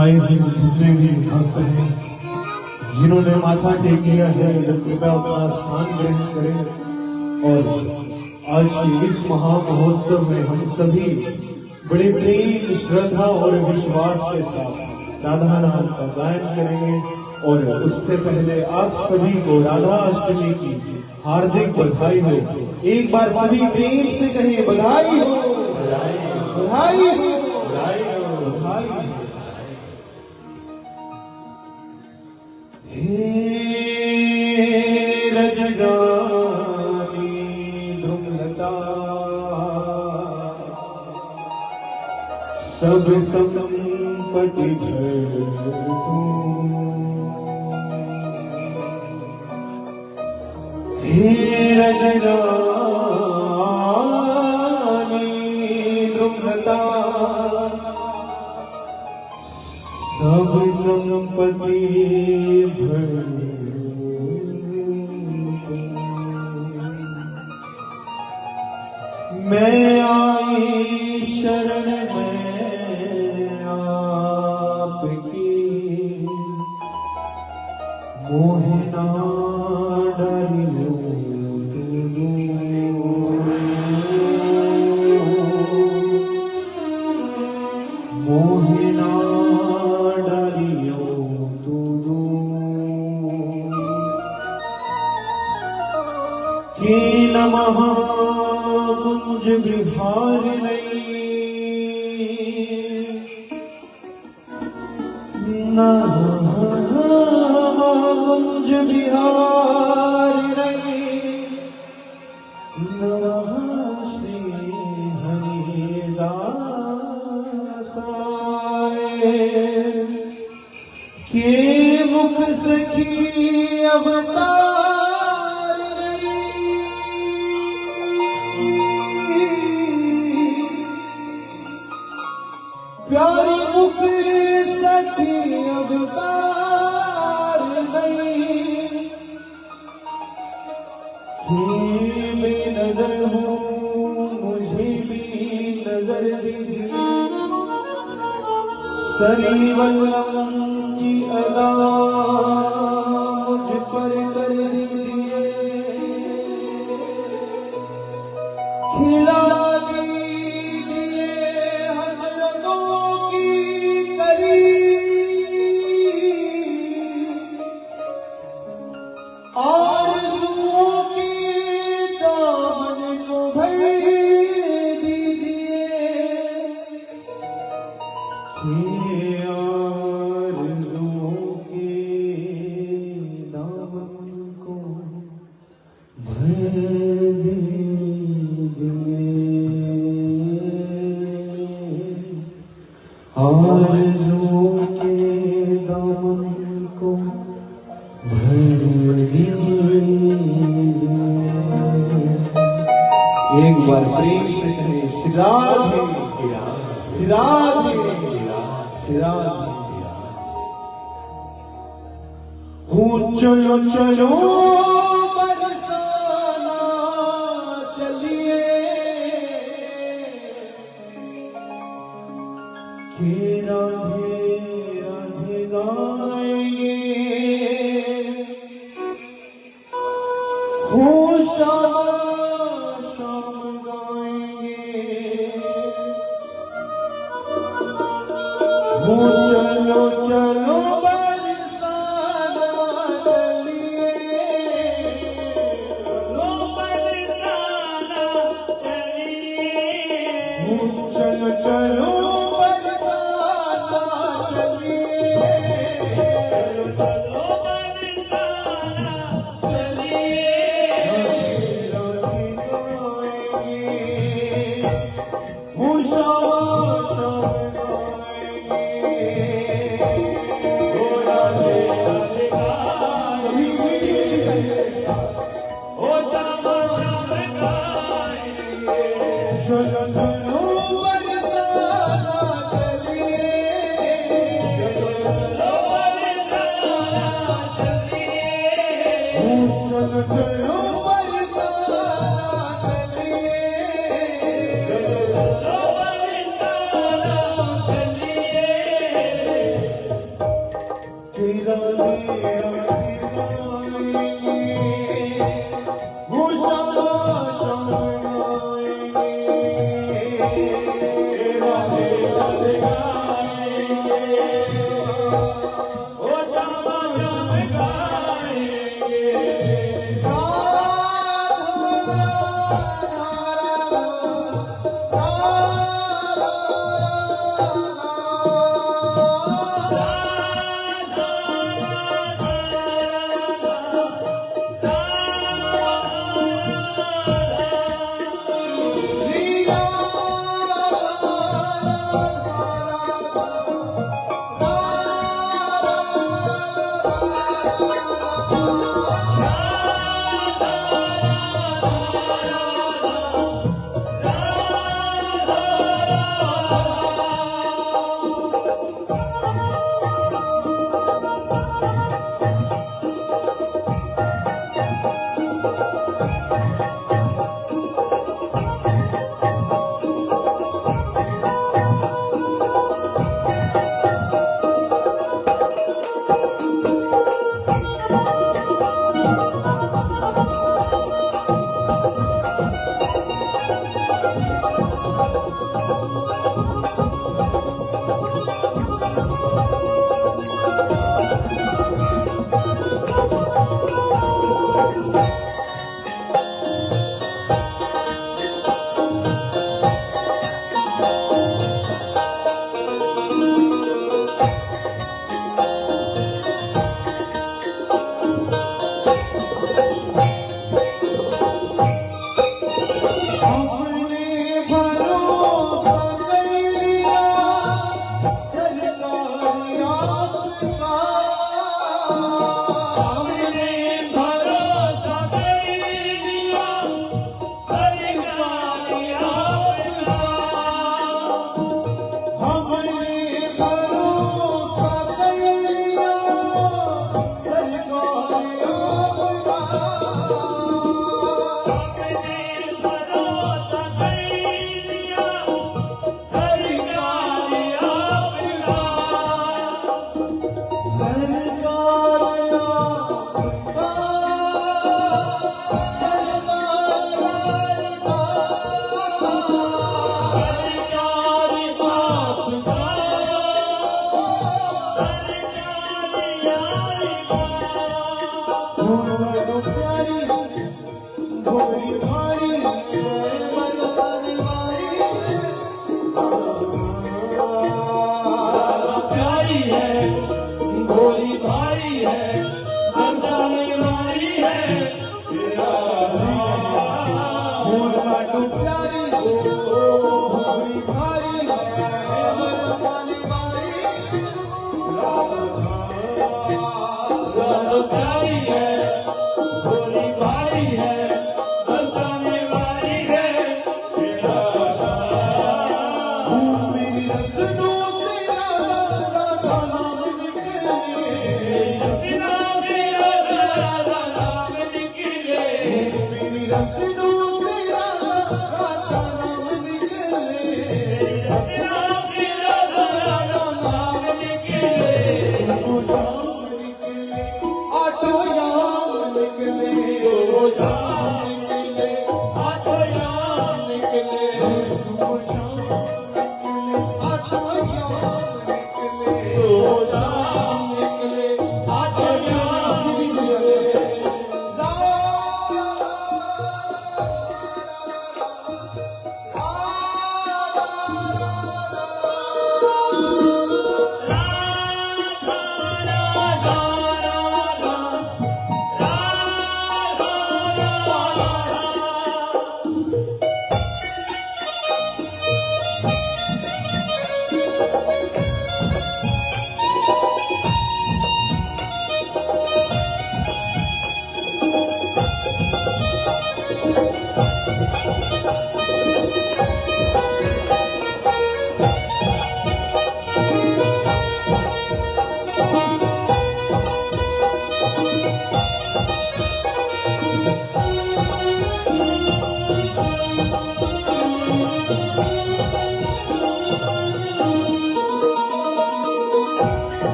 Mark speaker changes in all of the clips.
Speaker 1: आए हुए जितने भी भक्त हैं जिन्होंने माथा टेक लिया है, कृपया अपना स्थान ग्रहण करें। और आज के इस महामहोत्सव में हम सभी बड़े प्रेम, श्रद्धा और विश्वास के साथ राधा नाम का गायन करेंगे। और उससे पहले आप सभी को राधा अष्टमी की हार्दिक बधाई हो। एक बार सभी प्रेम से कहिए बधाई हो, बधाई हो, बधाई हो, बधाई हो। हे रजगानी धूमलता सब संपत्ति भर तू, हे रजगानी धूमलता सब संपत्ति भर। मैं आई शरण में आपकी, मोहना डरियो मोहना डरियो के नमः कुंज विहार कुंज विहार श्री हरिदासाय के मुख सखी अवतार प्यारी मुख सखी अवतार नहीं, मैं नजर हूँ मुझे भी नजर दीजिए। सरीवल्लम की अदा मुझ पर कर दीजिए, खिला एक बार प्रेम से कहे श्रीराधे श्रीराधे श्रीराधे। चलो चलो बरसाना चलिए, कि राधे राधे गाएंगे, हो शाम चलो चलो बरसाना
Speaker 2: Radha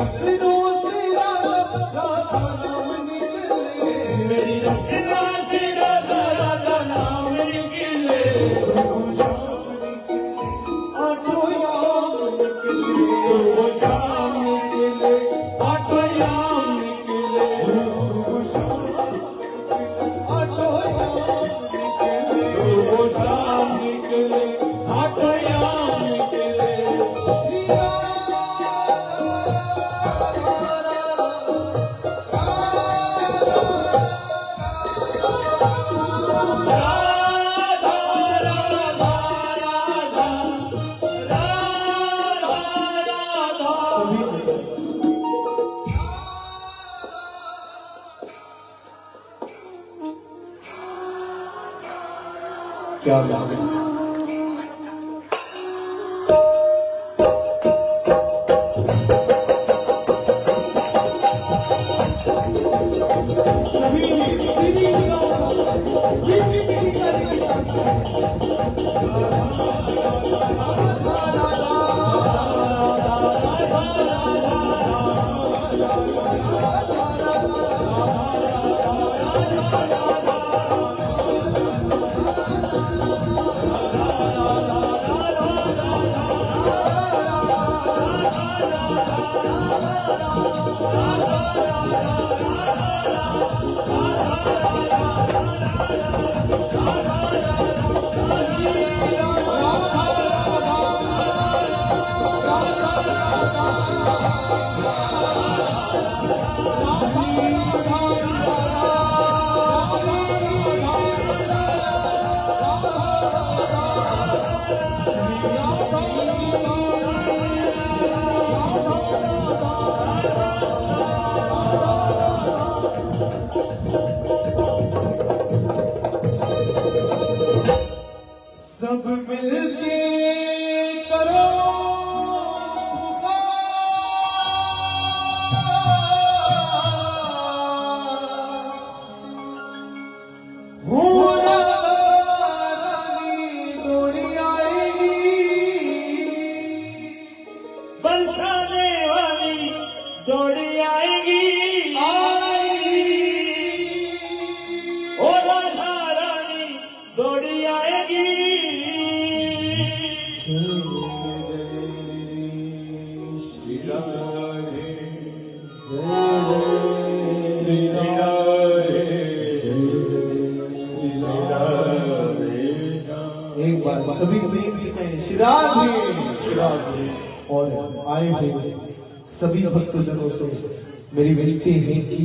Speaker 1: रत्नों से राधा नाम निकले, मेरी रत्नों से राधा नाम निकले, वो शाम निकले आठों याम निकले, वो शाम निकले आठों याम निकले, वो शाम आठों याम निकले, वो शाम निकले आठों याम निकले। श्री क्या बात है। सब मिलके करो रानी दौड़ी आएगी, बरसाने वाली दौड़ी आएगी, ओ राधा रानी दौड़ी आएगी। श्री राधे एक बार सभी प्रेम से कहें श्री राधे। और आए हुए सभी भक्तजनों से मेरी विनती है कि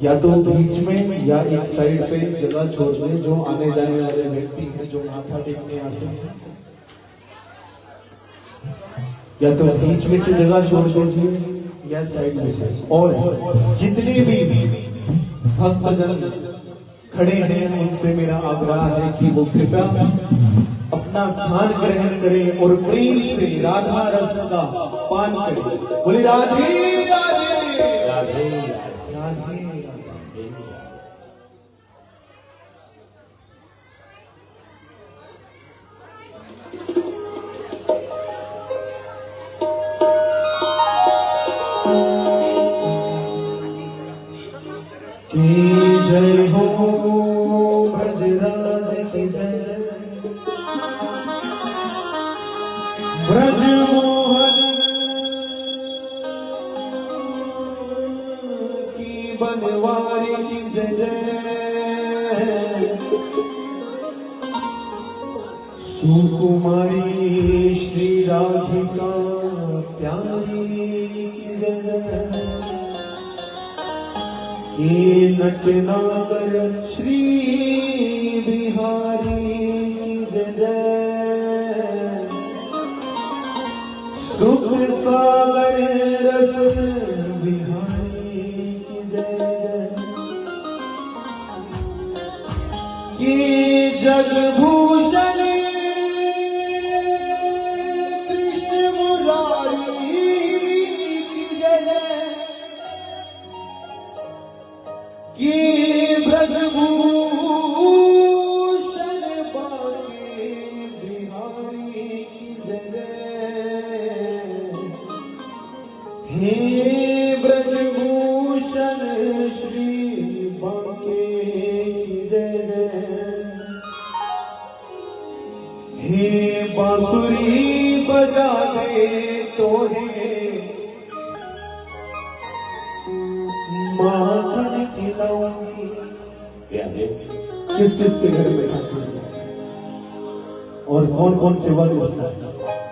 Speaker 1: या तो बीच में या एक साइड पे जगह छोड़ दें, जो आने जाने वाले व्यक्ति हैं जो माथा टेकने आते हैं, या तो बीच में से जगह छोड़ दीजिए या साइड में से। और जितने भी भक्तजन खड़े हैं उनसे मेरा आग्रह है कि वो कृपया अपना स्थान ग्रहण करें और प्रेम से राधा रस का पान करें। बोले राधे राधे राधे राधे। की जय हो ब्रजराज की जय, ब्रज मोहन की बनवारी की जय जय, सुकुमारी श्री राधिका प्यारी की जय जय, की नटनागर श्री बिहारी की जय जय, सुख सागर रस बिहारी की जय जय, की जगभूषण कृष्ण मुरारी की जय जय, की ब्रजभूषण बाके बिहारी की जय जय, हे ब्रजभूषण श्री बांके की जय जय। हे बांसुरी बजा दे तोहे माखन खिलाऊंगी। प्यारे किस किस के घर में खाते हैं और कौन कौन सेवा करता है?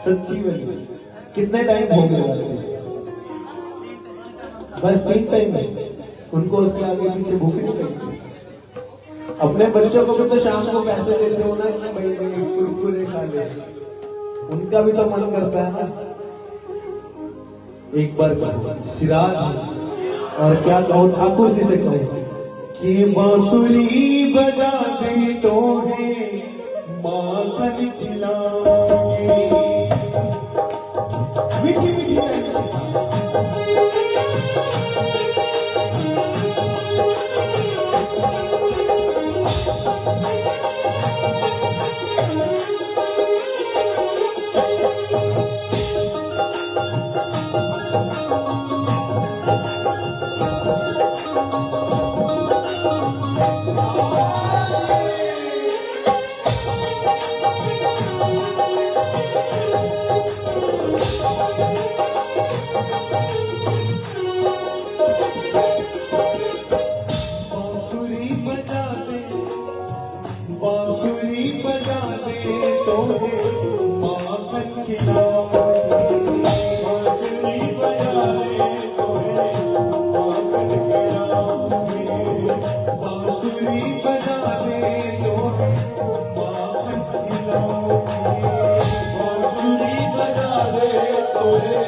Speaker 1: सच्ची में कितने टाइम भोग लगाते हैं? बस 3 टाइम है, उनको उसके आगे पीछे भूख नहीं लगती। अपने बच्चों को भी तो शाम को पैसे देते हो ना, भाई कुरकुरे खा ले, उनका भी तो मन करता है ना। एक बार सिराज और क्या कहो ठाकुर जी से कहो कि बांसुरी बजा दे तोहे माखन खिलाऊंगी। मीठी मीठी बांसुरी बजा दे तोहे माखन खिलाऊंगी। बांसुरी बजा दे तोहे माखन खिलाऊंगी। बांसुरी बजा दे तोहे माखन खिलाऊंगी। बांसुरी बजा दे तोहे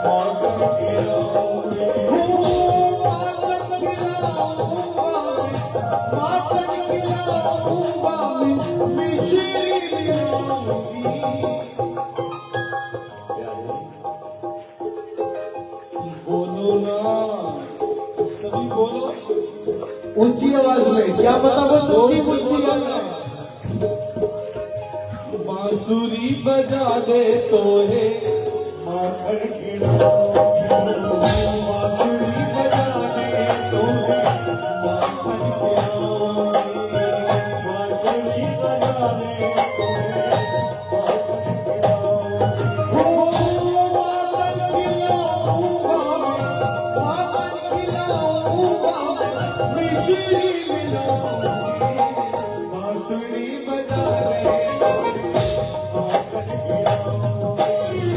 Speaker 1: माखन खिलाऊंगी। माखन खिलाऊंगा मिश्री मिलाऊंगी। बोलो ना, सभी बोलो ऊंची आवाज में। क्या पता वो ऊंची आवाज में। बांसुरी बजा दे तोहे माखन खिलाऊंगी। बांसुरी बजा दे तोहे माखन खिलाऊंगी। बांसुरी बजा दे तोहे माखन खिलाऊंगी। माखन खिलाऊंगा मिश्री मिलाऊंगी। बांसुरी बजा दे तोहे माखन खिलाऊंगी।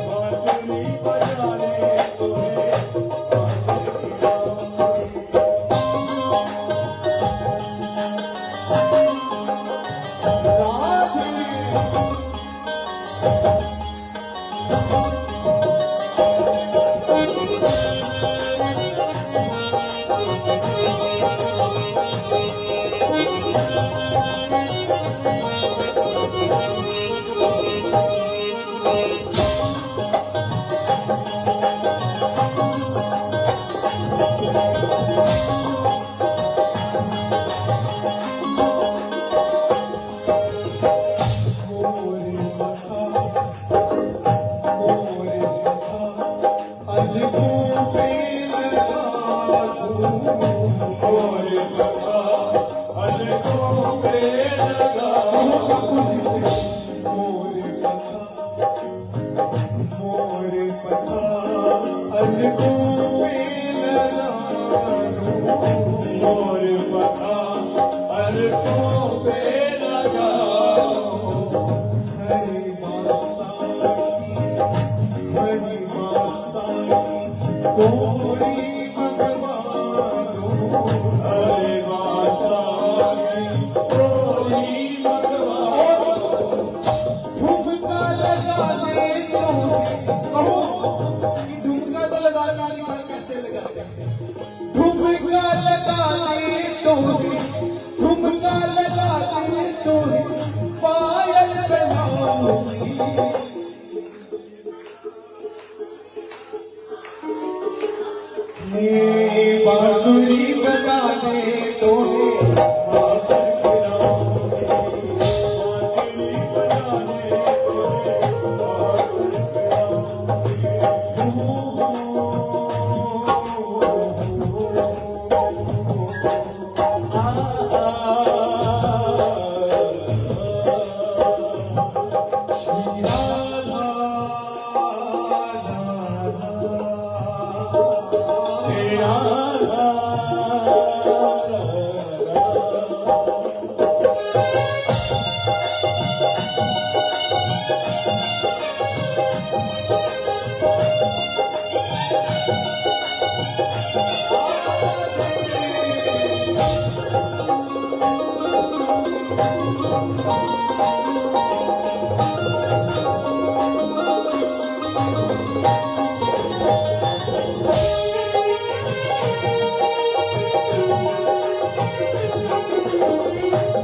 Speaker 1: बांसुरी बजा दे तोहे माखन बांसुरी बजा दे तोहे माखन खिलाऊंगी। बांसुरी बजा दे तोहे माखन खिलाऊंगी।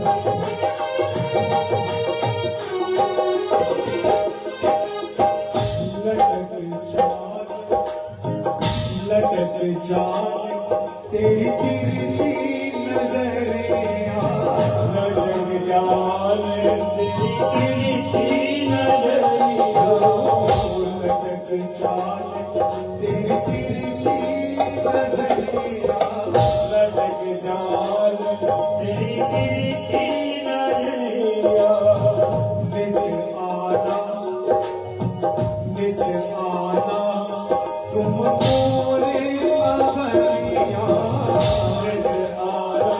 Speaker 1: तेरी तिरछी नजरिया लटक जाए तेरी तिरछी नजरिया लटक जाए तेरी तिरछी नजरिया लटक जाए तेरी तिरछी नजरिया नित आना तुम मोरे अगलिया नित आना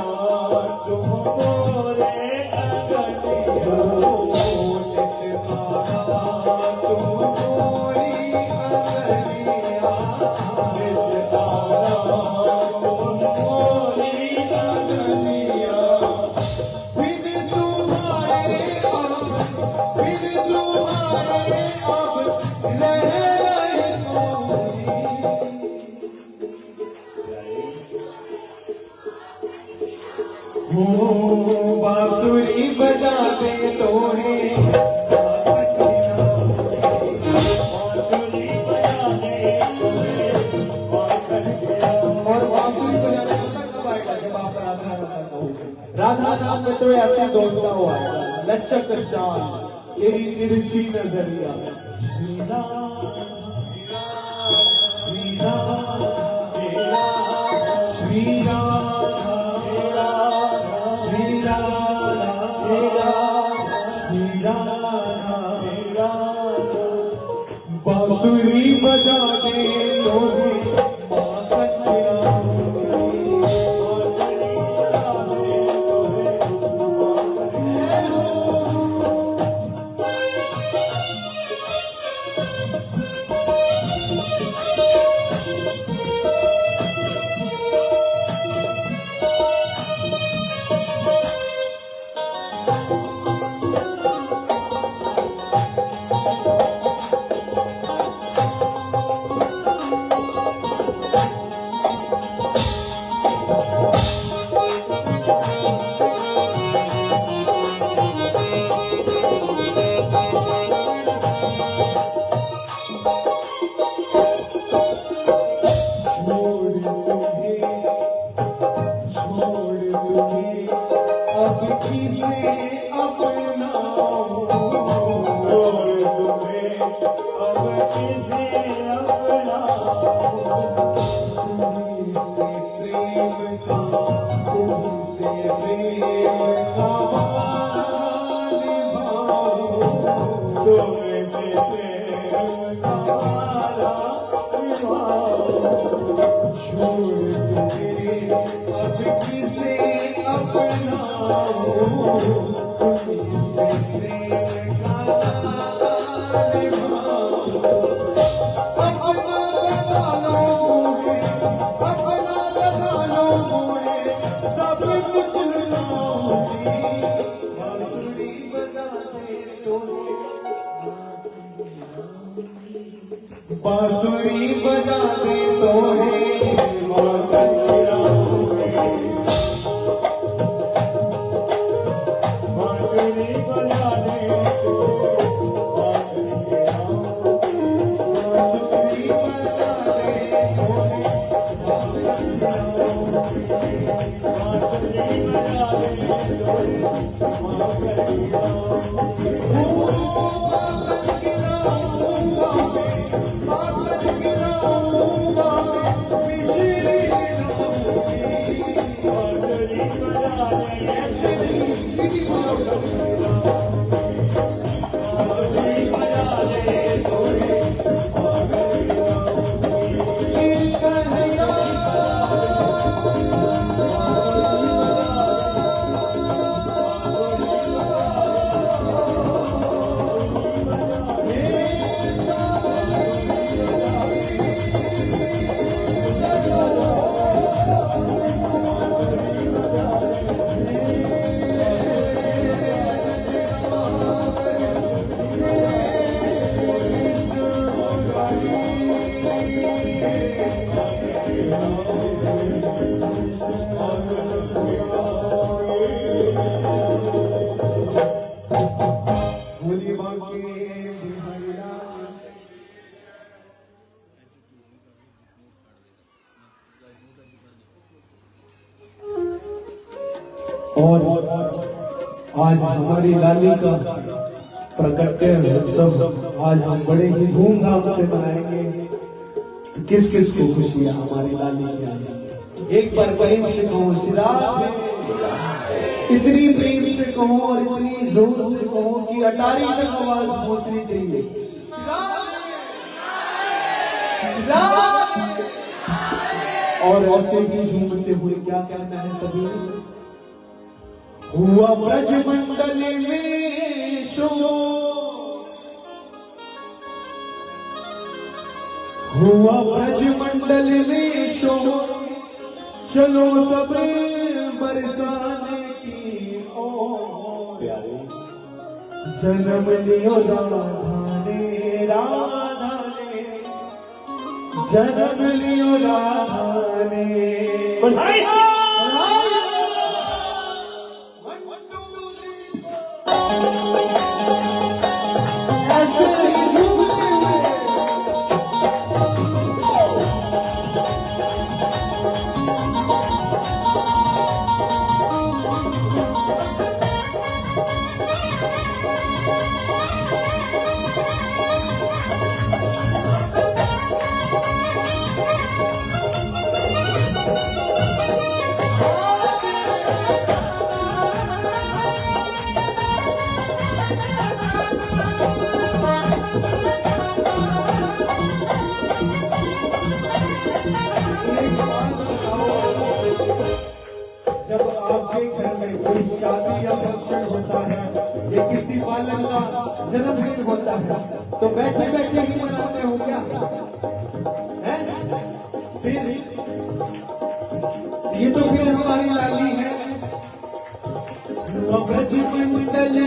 Speaker 1: तुम मोरे अगलिया नित आना तुम मोरी अगलिया नित आना तुम मोरी अगलिया फिर तुम्हारे अब रह बांसुरी बजा दे तो है राधा नाम में तो ऐसे दौड़ता हुआ लचक चांद तेरी तिरछी नजरिया श्री राम श्री राम श्री राम श्री राम बांसुरी बजा दे तो बांसुरी बजा दे तो है और आज हमारी लाली का प्रकट्य उत्सव आज हम बड़े ही धूमधाम से मनाएंगे। किस किस को खुशी है हमारी लाली की? एक बार प्रेम से कहो सिराज, इतनी प्रेम से कहो और इतनी जोर से कहो कि अटारी तक आवाज पहुंचनी चाहिए। और ऐसे ही झूमते हुए क्या कहना है सभी? हुआ ब्रज मंडल में शोर, हुआ ब्रज मंडल में शोर, चलो सब बरसाने की ओर। प्यारे जन्म लियो राधा ने, राधा ने जन्म लियो राधा ने। बधाई हो किसी बालक का जन्मदिन होता है तो बैठे बैठे ही मनाते हो क्या? फिर ये तो फिर हमारी लाली है। ब्रज मंडल में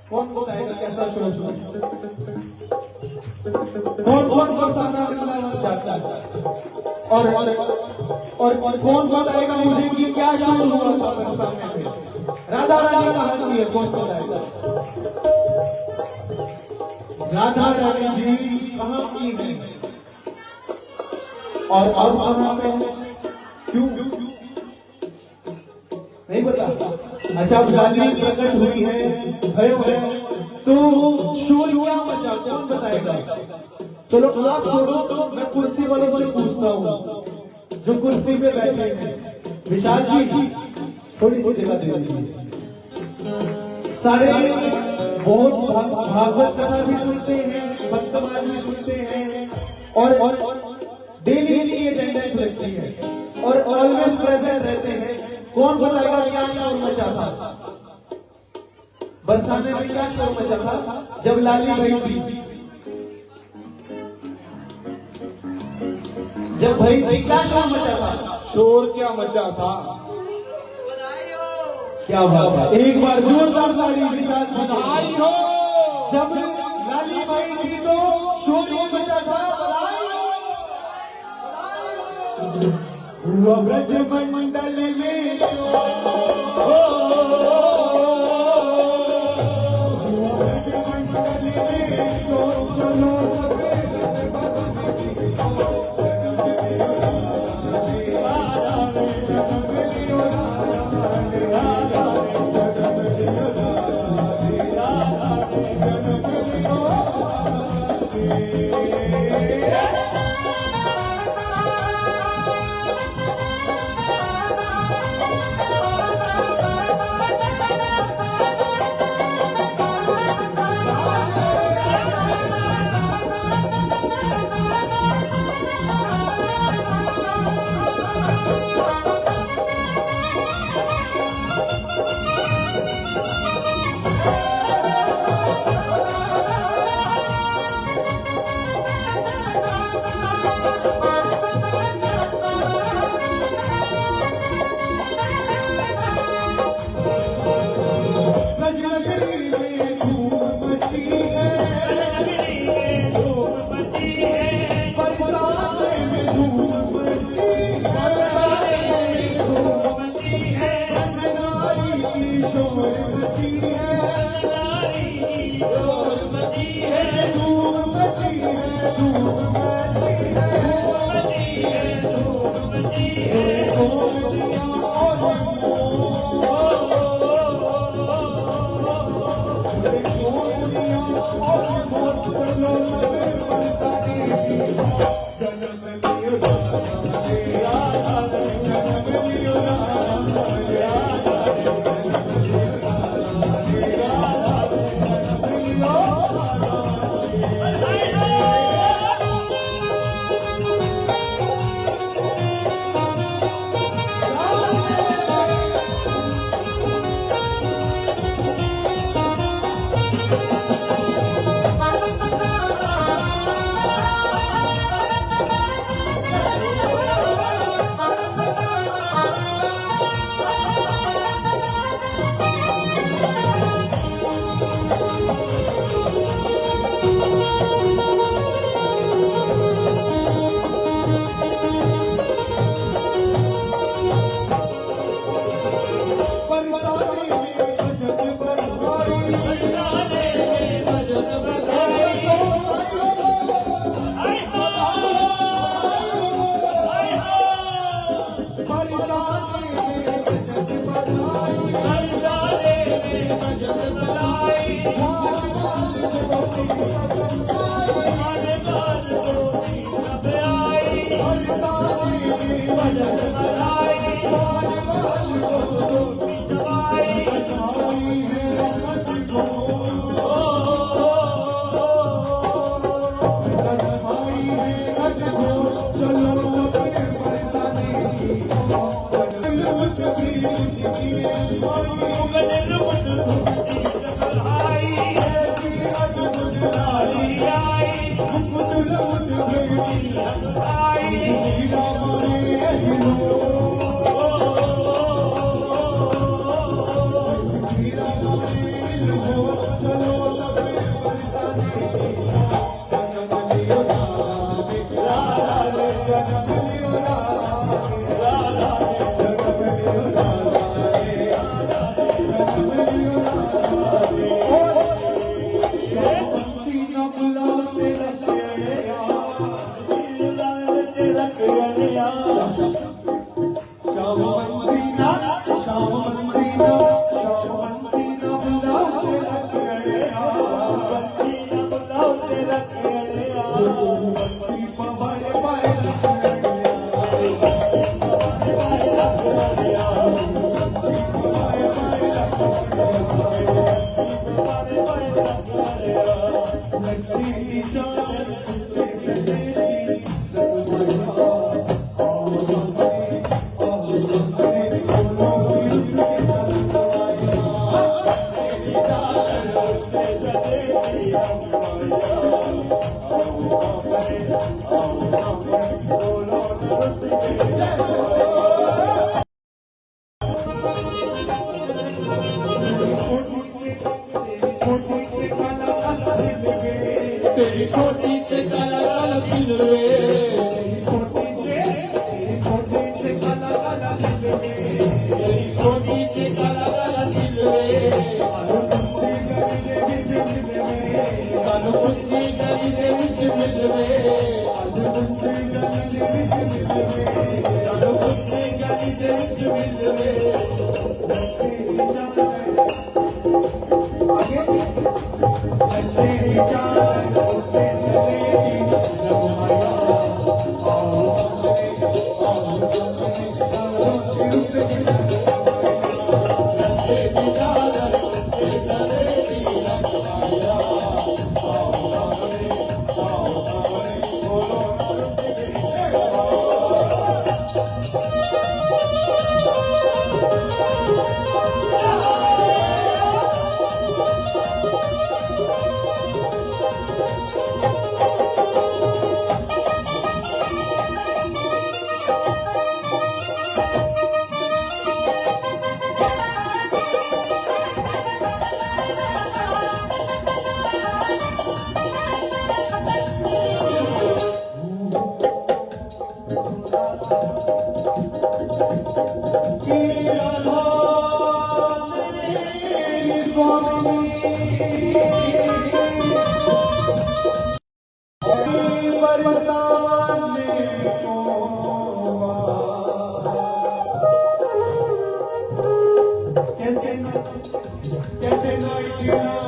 Speaker 1: कौन बताएगा कैसा शोर? कौन बरसाना जाता है? और कौन बताएगा मुझे कि क्या शोर हुआ था बरसाने में? राधा रानी कहाँ की है? कौन बताएगा? राधा रानी जी कहाँ की है? और कहाँ पे? क्यों नहीं पता? अच्छा लाली प्रकट हुई है, भयो है, तो शोर क्या मचा? कौन बताएगा? चलो आप छोड़ो, तो मैं कुर्सी वालों से पूछता हूँ जो कुर्सी पे बैठे हैं। विशाल जी थोड़ी सी जगह दे दीजिए। सारे बहुत भागवत कथा भी सुनते हैं, वर्तमान भी सुनते हैं और डेली की अटेंडेंस लगती है और ऑलवेज प्रेजेंट रहते हैं। कौन बताएगा क्या शोर मचा था बरसाने में? क्या शोर मचा था जब लाली गई थी? जब भाई थी क्या शोर मचा था?
Speaker 2: शोर क्या मचा था?
Speaker 1: क्या बात है, एक बार जोरदार ताली विशाल
Speaker 2: बधाई हो।
Speaker 1: जब लाली भाई थी तो शोर ही मचा था। हुआ ब्रज मंडल में
Speaker 2: तेरी छोटी से काला काला दिल रे, तेरी छोटी से काला काला दिल रे, तेरी छोटी से काला काला दिल रे, कानू कुत्ती गली दे विच मिल रे, कानू कुत्ती गली दे विच मिल रे,
Speaker 1: बरसाने को कैसे ना गिराऊं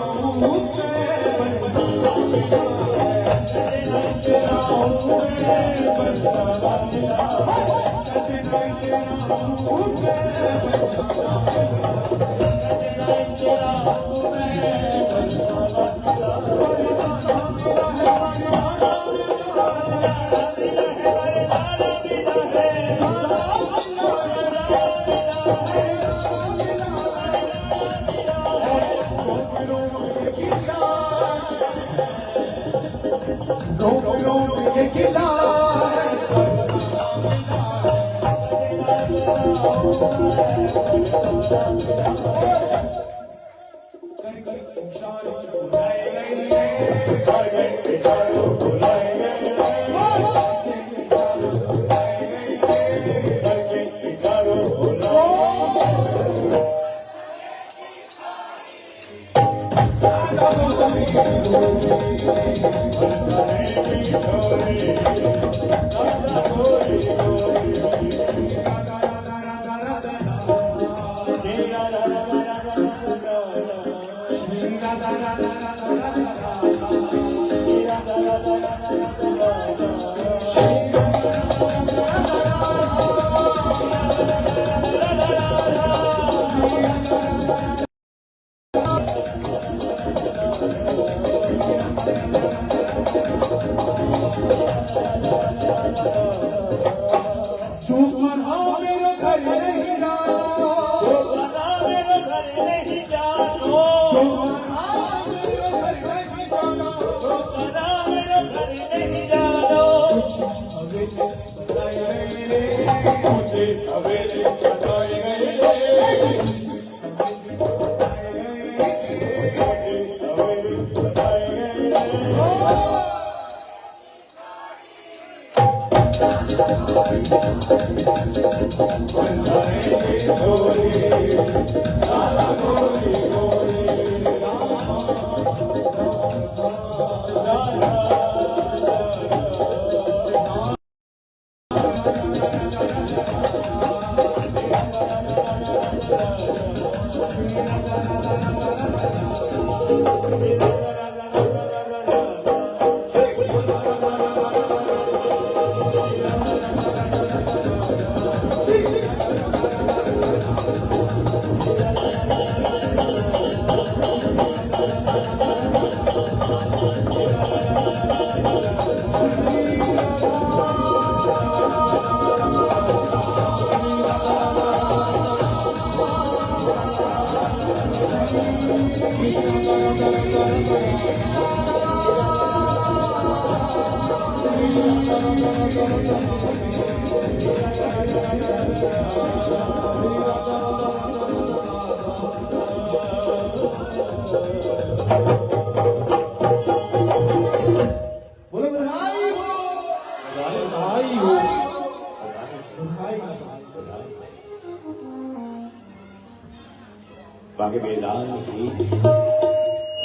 Speaker 3: बाकी मैदान की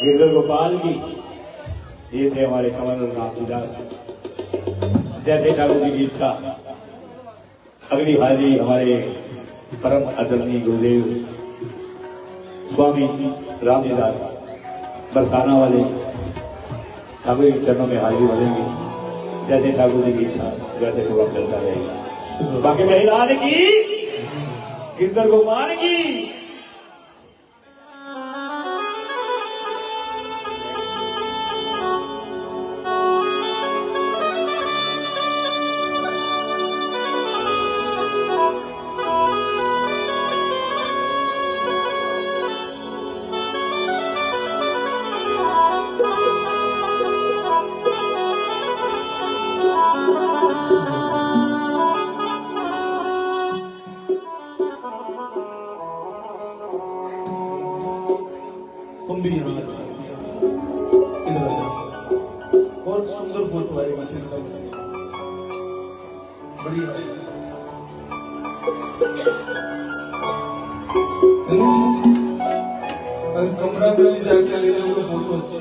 Speaker 3: गिरधर गोपाल की ये थे हमारे कमल नाथ जैसे ठाकुर जी की इच्छा। अगली हाजिरी हमारे परम आदरणीय गुरुदेव स्वामी रामदास बरसाना वाले ठाकुर के चरणों में हाजिरी बनेंगे। जैसे ठाकुर जी की इच्छा वैसे प्रोग्राम चलता रहेगा। बाकी मैदान की गिरधर गोपाल की
Speaker 2: तुम भी यहाँ इधर आ जाओ। बहुत सुंदर फोटो आएगा बढ़िया कमरा में भी जाके ले लो फोटो अच्छी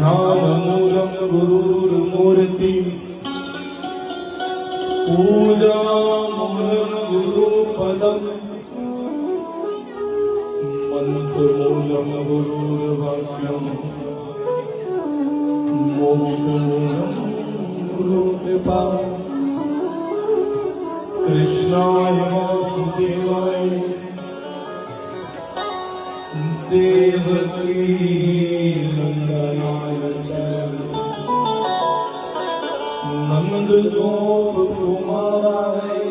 Speaker 2: ध्यानमूलं गुरुर्मूर्ति पूजामूलं गुरुपदम् मन्त्रमूलं गुरुर्वाक्यम् मोक्षमूलं गुरुकृपा कृष्णाय वासुदेवाय देवकी नंदनाय च नंद गोप कुमाराय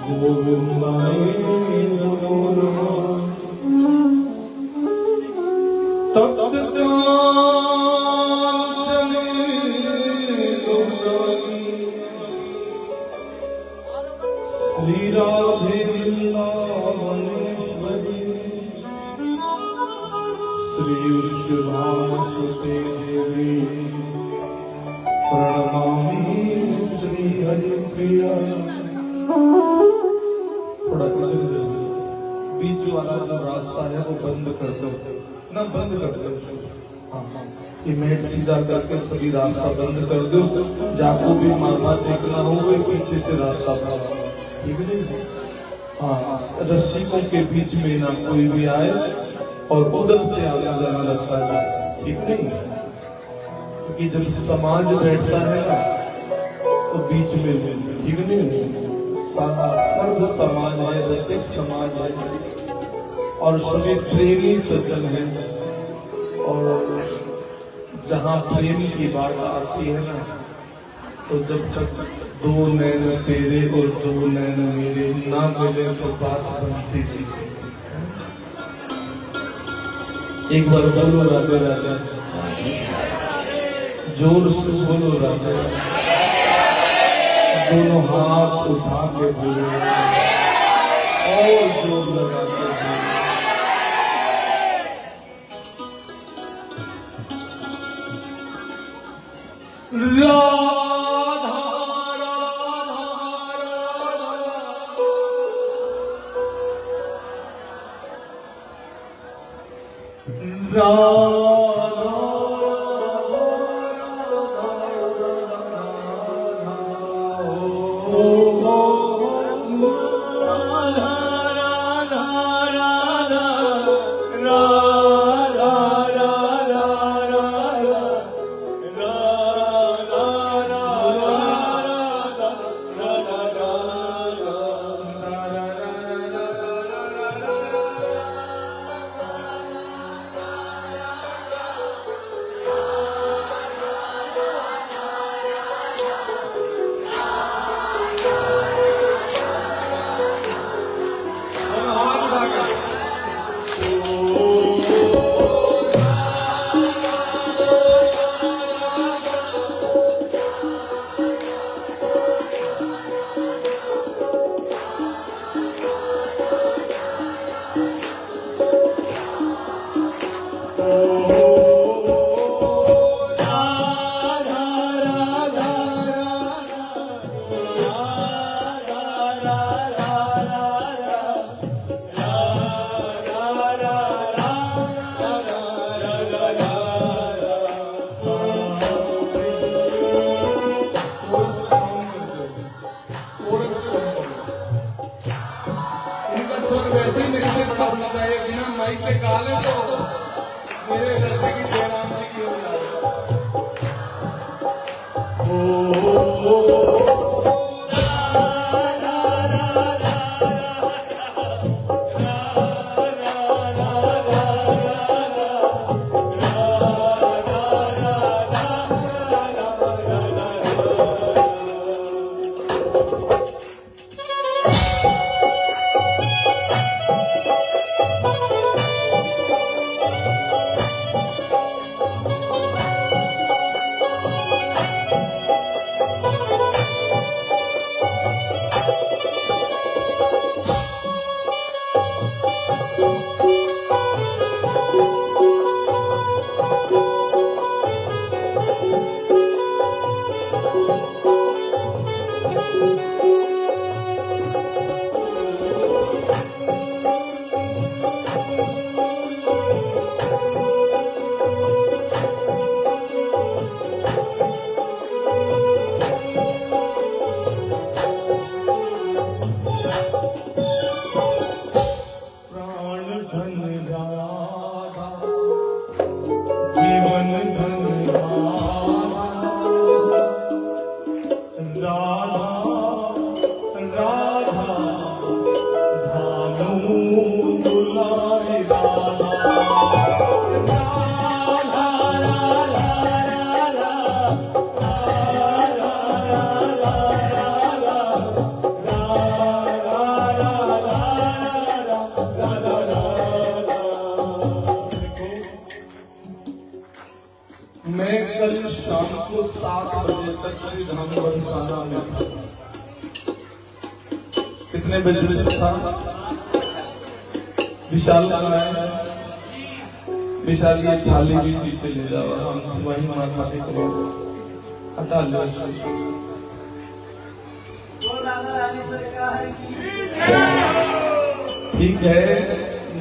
Speaker 2: गोविंदाय नमो नमः। श्री राधे वृंदावनेश्वरी श्री वृषभानुसुते देवी प्रणमामि श्री हरिप्रिया। थोड़ा बीच वाला जो रास्ता है वो बंद कर दो ना, बंद कर दो। ये मैट सीधा करके सभी रास्ता बंद कर दो। जाको भी माथा देखना हो वो पीछे से रास्ता बना, ठीक है। हाँ, रस्सियों के बीच में ना कोई भी आए और उधर से आगे जाना लगता है, ठीक नहीं। क्योंकि जब समाज बैठता है ना तो बीच में, ठीक नहीं। सर्व समाज है, रसिक समाज है और सभी प्रेमी सत्संग है। और जहाँ प्रेम की बात आती है ना तो जब तक दो नैन तेरे और दो नैन मेरे ना मिले तो बात बनती थी। एक बार बोलो राधे राधे, जोर से बोलो राधे। दोनों हाथ उठा के बोलो और जोर लगा के बोलो। राधा राधा माइक पे गा ले तो मेरे हृदय की जयराम जी की हो माई राधा मैं कल शाम को 7 बजे तक श्री धाम बरसाना में था। कितने बजे तक था? विशाल कहाँ है? विशाल ये थाली भी पीछे ले जाओ, हम वही माथा टेको हटा लो। ठीक है,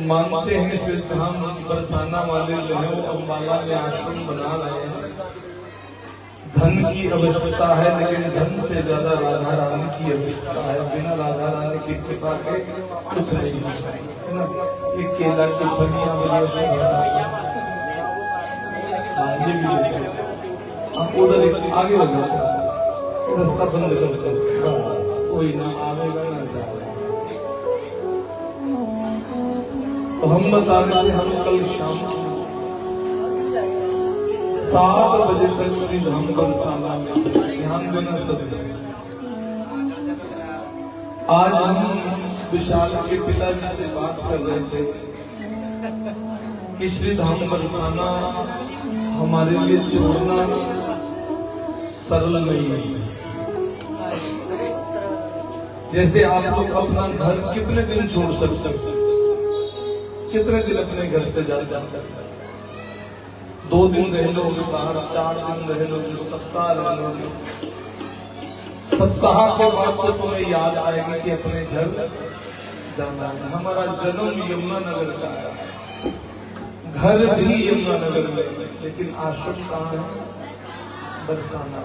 Speaker 2: मानते हैं श्री धाम बरसाना वाले जो है वो अम्बाला में आश्रम बना रहे हैं। धन की आवश्यकता है, लेकिन धन से ज्यादा राधा रानी की आवश्यकता है। बिना राधा रानी की कृपा के कुछ नहीं है ना। ये केला की फलियां ये भी आप उधर आगे हो गए, रास्ता बंद कर दो, कोई ना आवेगा ना जाएगा। तो हम बता रहे थे, हम कल शाम 7 बजे तक श्री धाम बरसाना में, ध्यान देना सबसे। आज हम विशाल के पिताजी से बात कर रहे थे कि श्री धाम बरसाना हमारे लिए छोड़ना सरल नहीं है। जैसे आप लोग अपना घर कितने दिन छोड़ सकते, कितने दिन अपने घर से जा सकते? 2 दिन रह लो बाहर, 4 दिन रह लो, सप्ताह रह लो। सप्ताह के बाद तो तुम्हें याद आएगी कि अपने घर जाना है। हमारा जन्म यमुनानगर का है, घर भी यमुनानगर में, लेकिन आश्रम कहाँ है? बरसाना।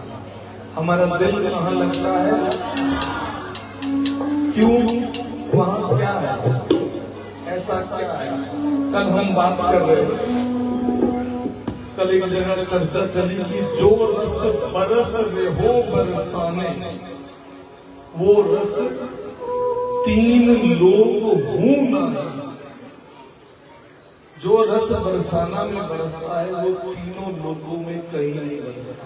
Speaker 2: हमारा दिल कहाँ लगता है? क्यों? वहाँ क्या है? ऐसा क्या है? कल हम बात कर रहे थे, कल एक जगह चर्चा चली कि जो रस बरस से हो बरसाने, वो रस 3 लोग हूं ना। जो रस बरसाना में बरसता है वो 3 लोगों में कहीं नहीं बरसता।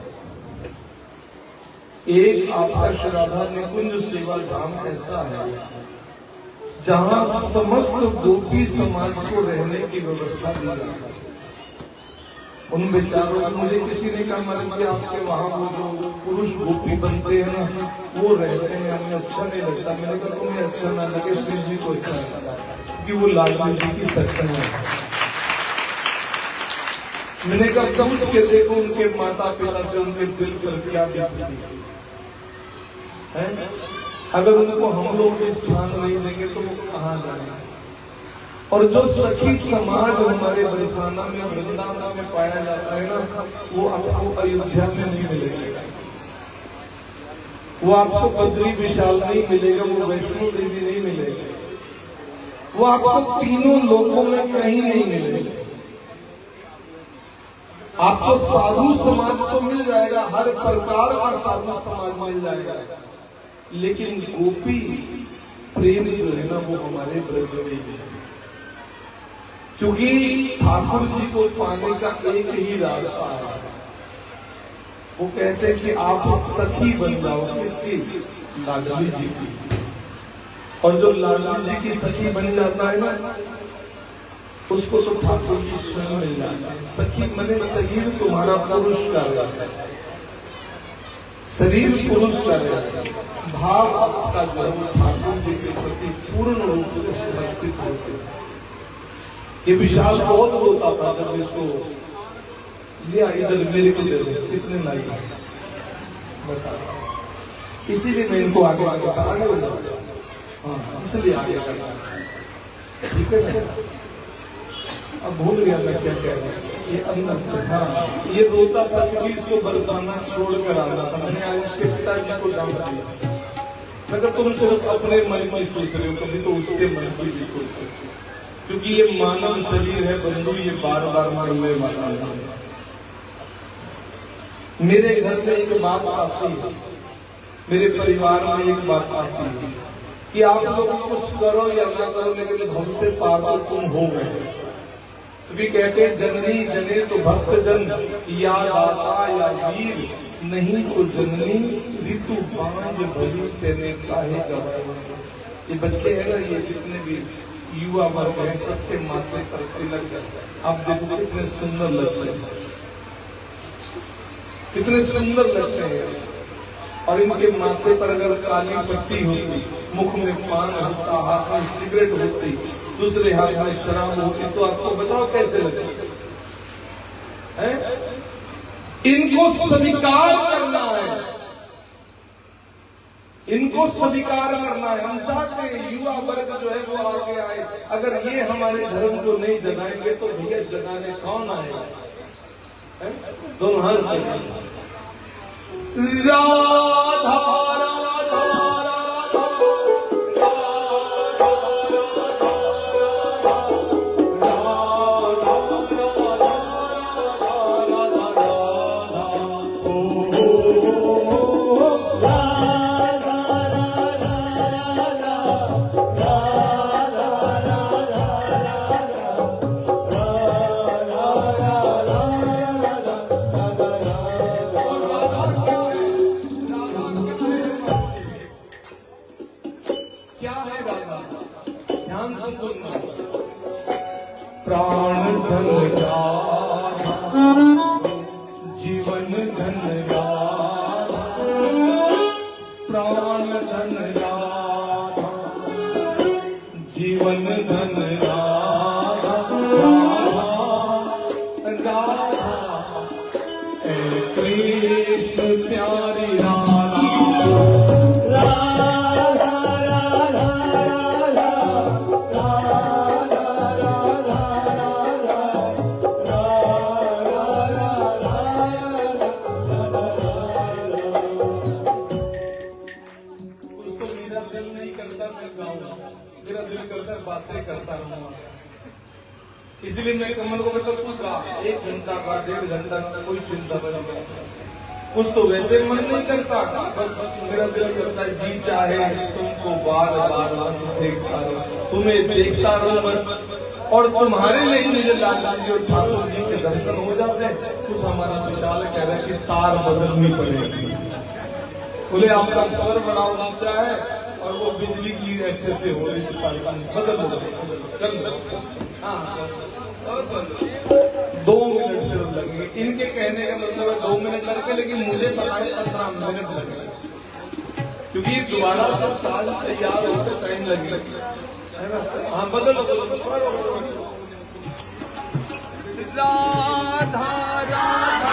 Speaker 2: एक आपका श्राद्धा निकुंज सेवा धाम ऐसा है जहां समस्त गोपी समाज को रहने की व्यवस्था दी जाती है। उन बेचारों को, मुझे किसी ने कहा मैंने कि आपके वहां वो जो पुरुष गोपी बनते हैं ना, वो रहते हैं, हमें अच्छा नहीं लगता। मैंने कहा तुम्हें अच्छा ना लगे, श्री जी को अच्छा लगता है कि वो लालू जी की सत्संग है। मैंने कहा समझ के देखो उनके माता पिता से उनके दिल पर क्या है। अगर उनको हम लोग स्थान नहीं देंगे तो वो कहाँ जाएंगे? और जो सखी समाज हमारे बरसाना में, वृंदावन में पाया जाता है ना, वो आपको अयोध्या में नहीं मिलेगा। वो आपको बद्री विशाल नहीं मिलेगा, वो वैष्णो देवी नहीं मिलेगा, वो आपको 3 लोगों में कहीं नहीं मिलेगा। आपको साधु समाज तो मिल जाएगा, हर प्रकार का साधु समाज मिल जाएगा, लेकिन गोपी प्रेम जो है ना वो हमारे ब्रज में है। क्योंकि ठाकुर जी को पाने का एक ही रास्ता है। वो कहते हैं कि आप सखी बन जाओ, किसकी? लाडली जी की। और जो लाडली जी की सखी बन जाता है ना, उसको तो ठाकुर जी स्वयं मिल जाता है। सखी मने शरीर तुम्हारा पुरुष कर जाता है, शरीर पुरुष कर जाता है, भाव आपका जो है ठाकुर जी के प्रति पूर्ण रूप से समर्पित होते हैं। ये विशाल बहुत रोता था जब इसको लिया, इधर मेरे को दे दो, कितने लाइक बता। इसीलिए मैं इनको आगे आगे आगे हो जाऊंगा, हाँ इसलिए आगे करना, ठीक है ना? अब भूल गया मैं क्या कह रहा हूँ। ये अंदर से, हाँ ये रोता था कि इसको बरसाना छोड़ कर आना था। मैंने आज इसके पिताजी को डांट दिया, मगर तुम सिर्फ अपने मन में सोच रहे हो, कभी तो उसके मन की भी सोच रहे हो। क्योंकि ये मानव शरीर है बंधु, ये बार बार मरने वाला है। मेरे घर में एक बात आती है, मेरे परिवार में एक बात आती है कि आप लोग कुछ करो या ना करो लेकिन हमसे पार तुम हो गए। भी कहते जननी जने तो भक्त जन या दाता या वीर, नहीं तो जननी ऋतु बांझ भली तेने काहे गवाए। ये बच्चे हैं ना, ये जितने भी युवा वर्ग है, सबसे माथे पर तिलक है। आप देखो कितने सुंदर लगते हैं, कितने सुंदर लगते हैं। और इनके माथे पर अगर काली पट्टी होती, मुख में पान होता, हाथ में सिगरेट होती, दूसरे हाथ में शराब होती, तो आपको बताओ कैसे लगता है? इनको स्वीकार करना है, इनको स्वीकार करना है। हम चाहते हैं युवा वर्ग जो है वो आगे आए। अगर ये हमारे धर्म को नहीं जगाएंगे तो भैया जगाने कौन आएगा? दोनों हाथ से राधा राधा प्राण धन राधा, जीवन धन राधा, प्राण धन राधा, जीवन धन राधा, राधा ए कृष्ण प्यारी राधा, मेरा दिल करता है बातें करता रहूंगा। इसलिए मैं कमल को कहता तू गा, 1 घंटा का 1.5 घंटा का कोई चिंता नहीं। कुछ तो वैसे मन नहीं करता, बस मेरा दिल करता है जी चाहे तुमको बार बार बस देखता रहूं, तुम्हें देखता रहूं बस। और तुम्हारे लिए मुझे लाला जी और ठाकुर जी के दर्शन हो जाते हैं। कुछ हमारा विशाल कह रहा है कि तार बदलनी पड़ेगी। बोले आपका स्वर बड़ा ऊंचा है और वो बिजली की ऐसे से हो रही बदल हाँ 2 मिनट सिर्फ लगेंगे। इनके कहने का मतलब है 2 मिनट लगते, लेकिन मुझे पता है 15 मिनट लगेगा, क्योंकि दोबारा से साल तैयार होते टाइम लगेगा, है ना? हाँ बदलो राधा राधा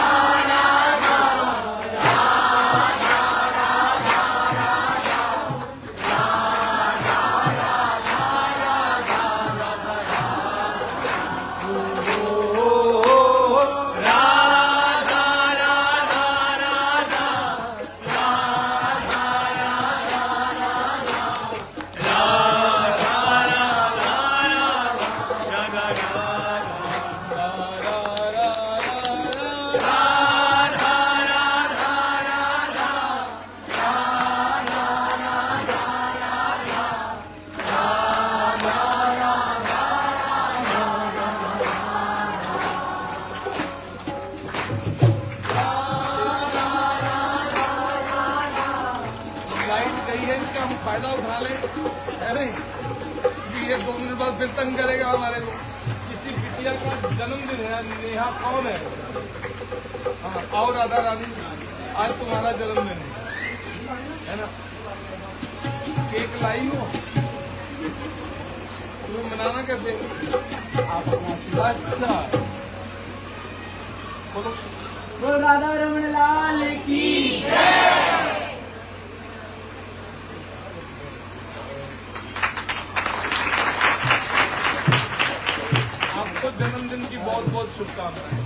Speaker 2: फायदा उठा ले, है नहीं? ये 2 मिनट बाद फिर तंग करेगा हमारे को। किसी बिटिया का जन्मदिन है, नेहा कौन है? हाँ आओ राधा रानी, आज तुम्हारा जन्मदिन है ना? केक लाई हो, तुम्हें मनाना कैसे? आप अच्छा बोलो राधा रमण लाल की जन्मदिन की बहुत बहुत शुभकामनाएं।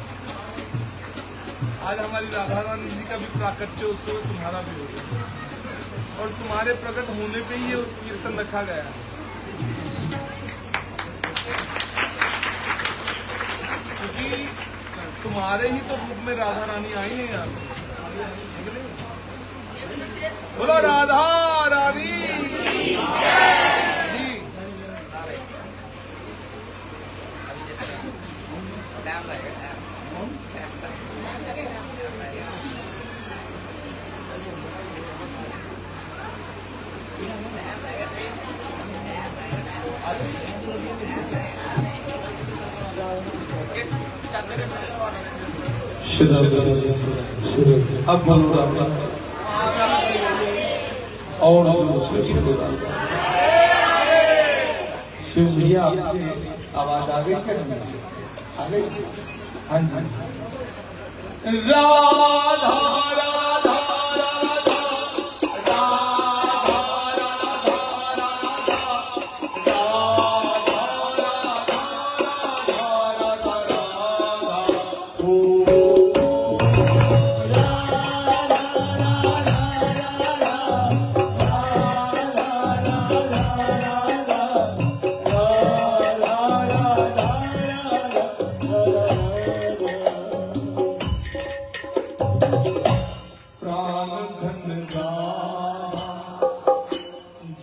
Speaker 2: आज हमारी राधा रानी जी का भी प्राकट्य उत्सव, तुम्हारा भी हो गया, और तुम्हारे प्रकट होने पे ही ये कीर्तन रखा गया। क्योंकि तुम्हारे ही तो रूप में राधा रानी आई है यहाँ। बोलो राधा रानी जी।
Speaker 1: अब बोलो राधा और जोर से बोलो राधा। शिव भैया आवाज आ गई क्या? आ गई। हाँ जी। राधा राधा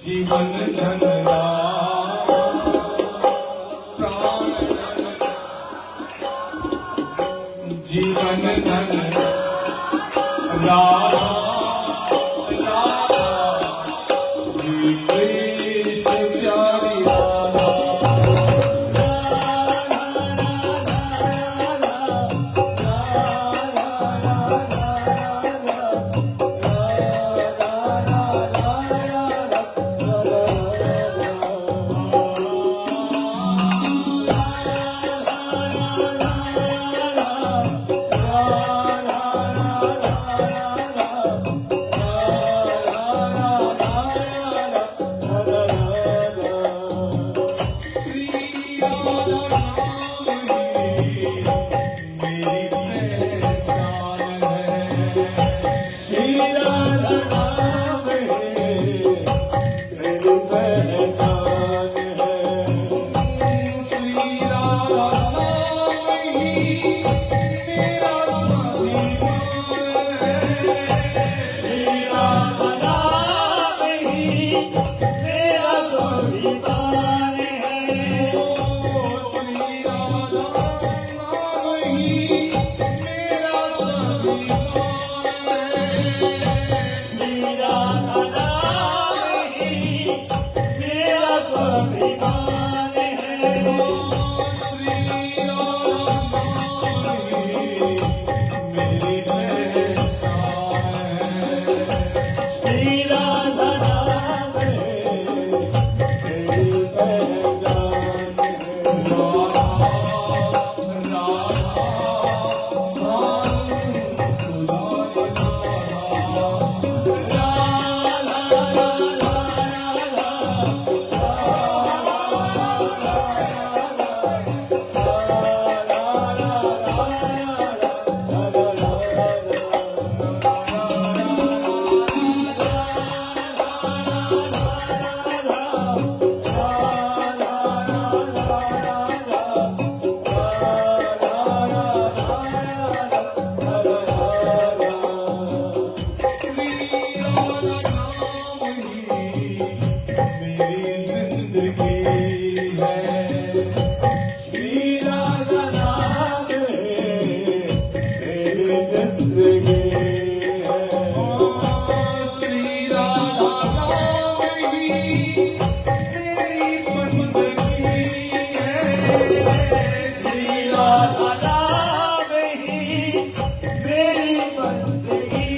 Speaker 1: जीवन धन जीवन धन राधा कृष्ण प्यारी राधा।
Speaker 2: मेरी बंदगी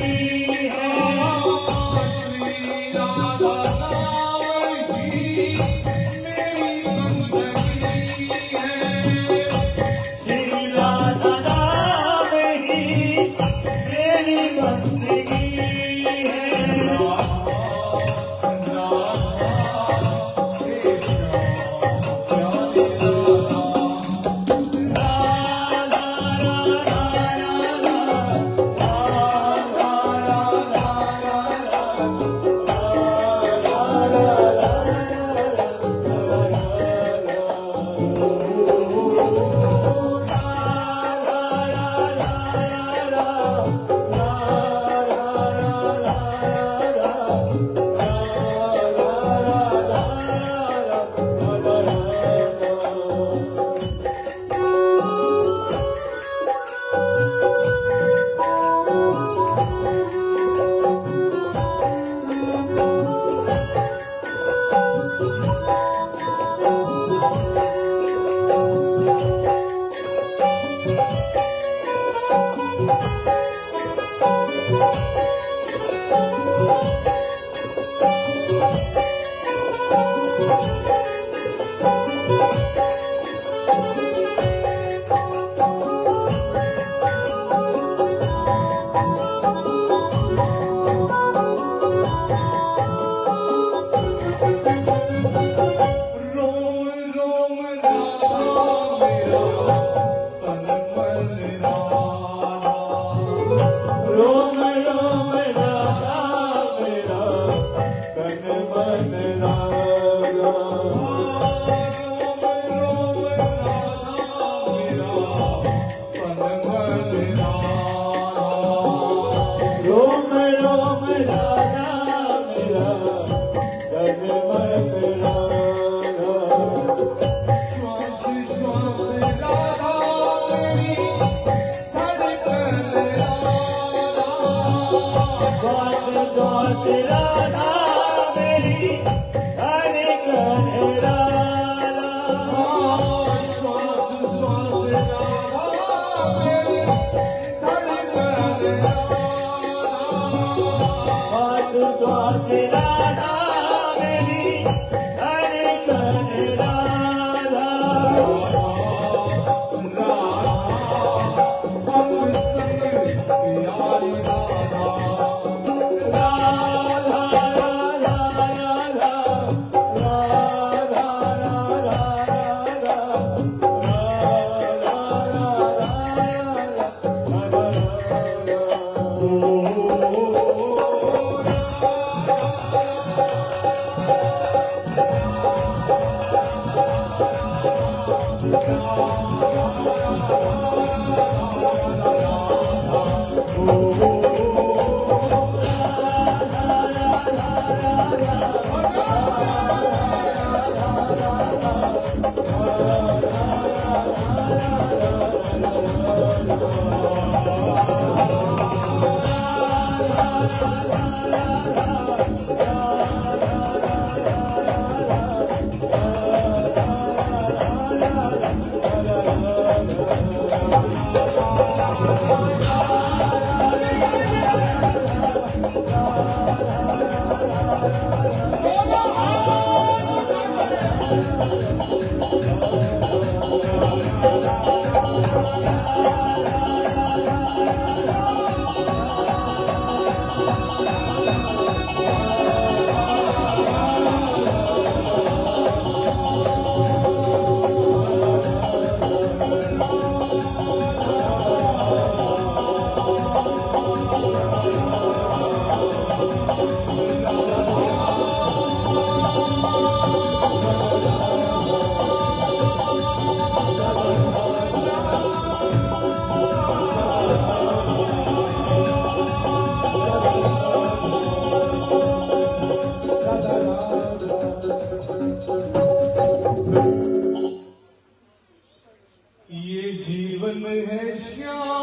Speaker 2: ये जीवन है श्यामा,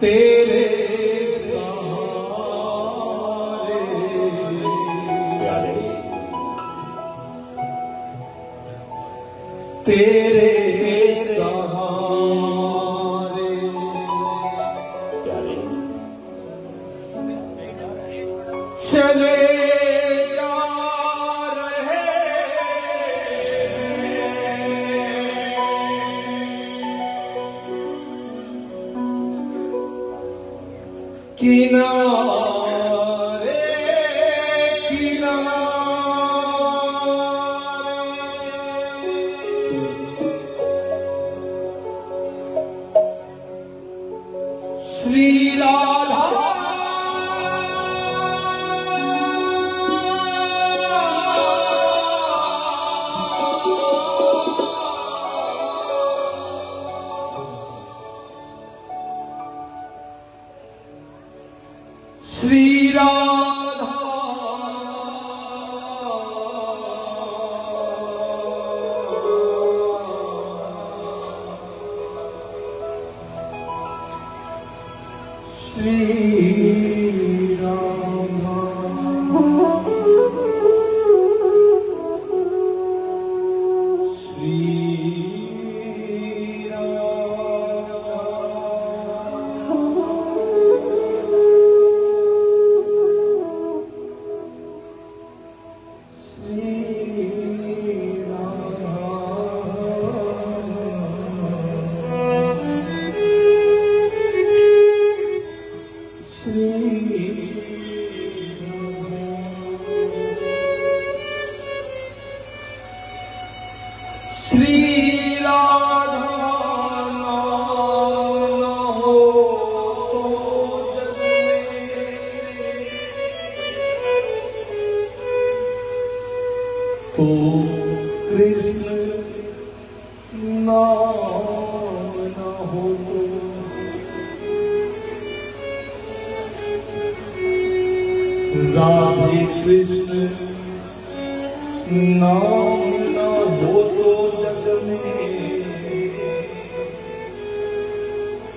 Speaker 2: तेरे सहारे,
Speaker 3: प्यारे
Speaker 2: तेरे सहारे
Speaker 3: प्यारे
Speaker 2: चले जा रहे किनारे किनारे श्री राधा श्री राधा श्री राधा श्री श्री राधा नाम न हो तो जग में तो कृष्ण नाम न हो राधे कृष्ण नाम न हो तो जग में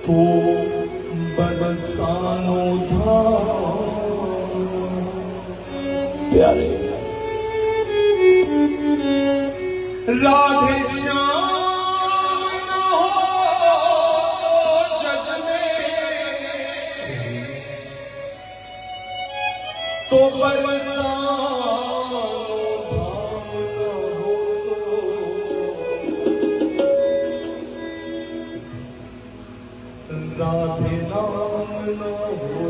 Speaker 2: तो बरसानो धाम
Speaker 3: प्यारे
Speaker 2: राधे श्याम न हो जग में तो बरसानो धाम न हो राधे नाम न हो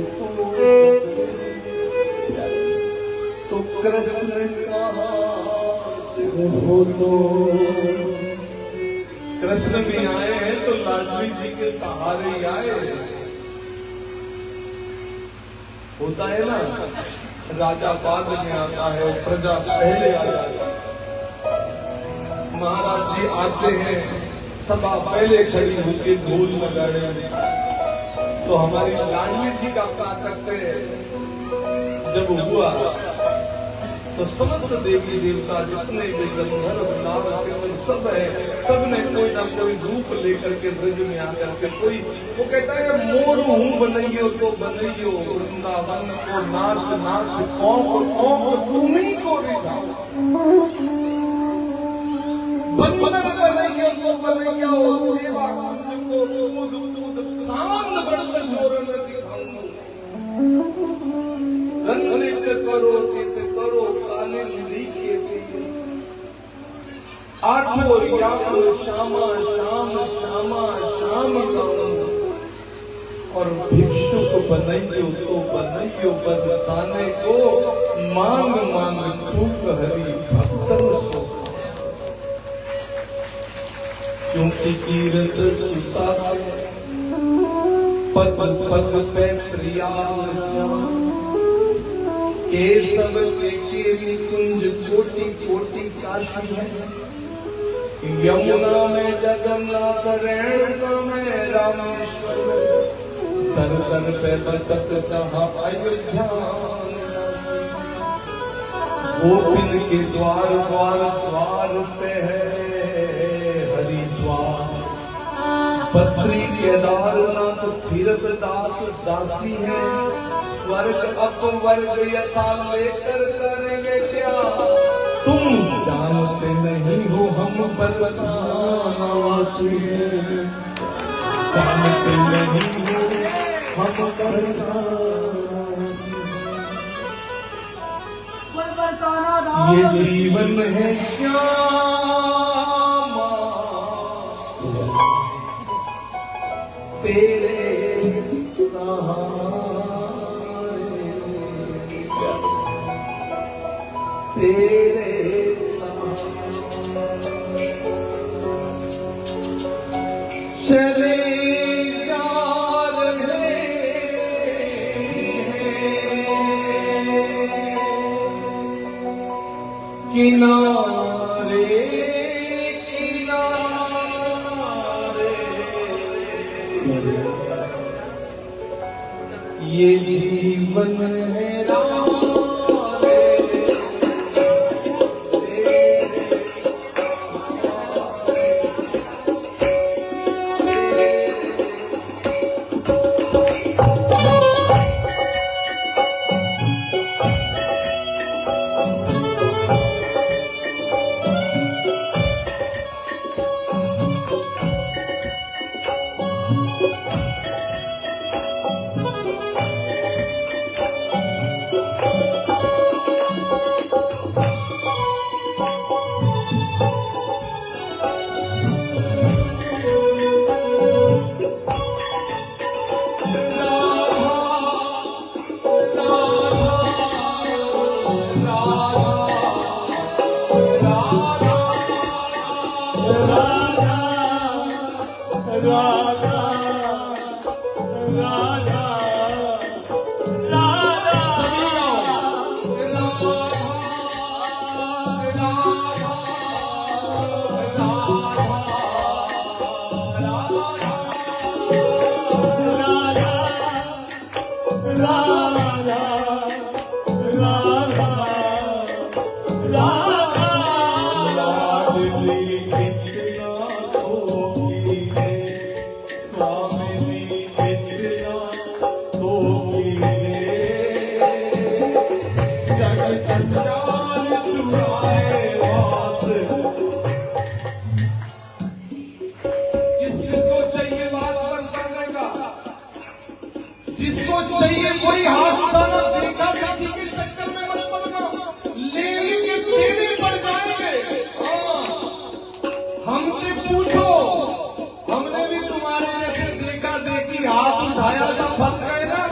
Speaker 2: तो कृष्ण का हो तो कृष्ण भी आए हैं तो लाडली जी के सहारे ही आए होता है ना। राजा बाद में आता है और प्रजा पहले आ जाती है। महाराज जी आते हैं, सभा पहले खड़ी होकर ढोल लगा रहे हैं। तो हमारी लाडली जी का क्या करते हैं, जब हुआ तो समस्त देवी देवता जितने भी गंधर्व नारद सब है, सबने कोई ना कोई रूप लेकर के ब्रज में आकर के कोई वो कहता है मोर हूं बनइयो तो बनइयो, वृंदावन को नाच नाच कौन तुम ही को रिझाओ, बंदर बनइयो तो बनइयो, सेवा कुंज को दूध दूध खान बरस जोरन दिखाऊं, रंग नृत्य करो चित करो काले लिखे आठों याम श्यामा श्याम श्यामा श्याम गाऊं, और भिक्षुक बनइयो तो बनइयो बदसाने को, मांग मांग तूक हरि भक्तन सो, क्योंकि कीरत सुता पद पद पे प्रिया केशव के केरी कुंज कोटि कोटि काशी है, यमुना में जगन्नाथ रेणुका में रामेश्वर, दर दर पे बसस जहाँ अयोध्या, गोपिन के द्वार द्वार द्वार पे है हरिद्वार, बद्री केदारनाथ तीर्थ दास दासी है, स्वर्ग अपवर्ग यथा लेकर करेंगे क्या, तुम जानते नहीं हो हम बरसानावासी हैं, जानते नहीं हो हम बरसानावासी हैं, ये जीवन है श्यामा तेरे तेरे चले जा रहे किनारे किनारे, ये जीवन है जिसको चाहिए कोई हाथ उठाना देखा किसी के चक्कर में मत पड़ना, लेने के देने पड़ जाएंगे। हमसे पूछो, हमने भी तुम्हारे जैसे देखा देखी हाथ उठाया था, फंस गए ना।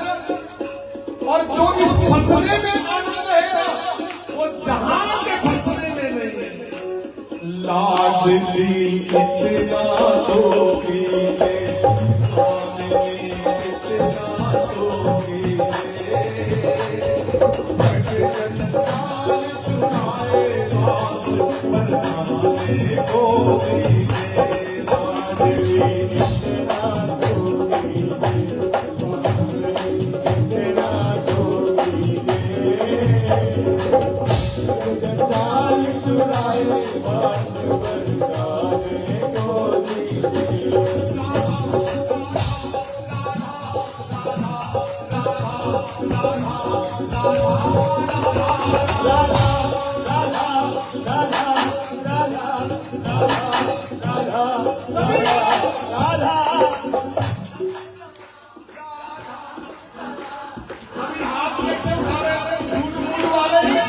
Speaker 2: और जो इस फंसने में आनंद है ना, वो जहां के फंसने में नहीं है। लाडली इतना तो की अभी हाथ में से सारे झूठ मूठ वाले ये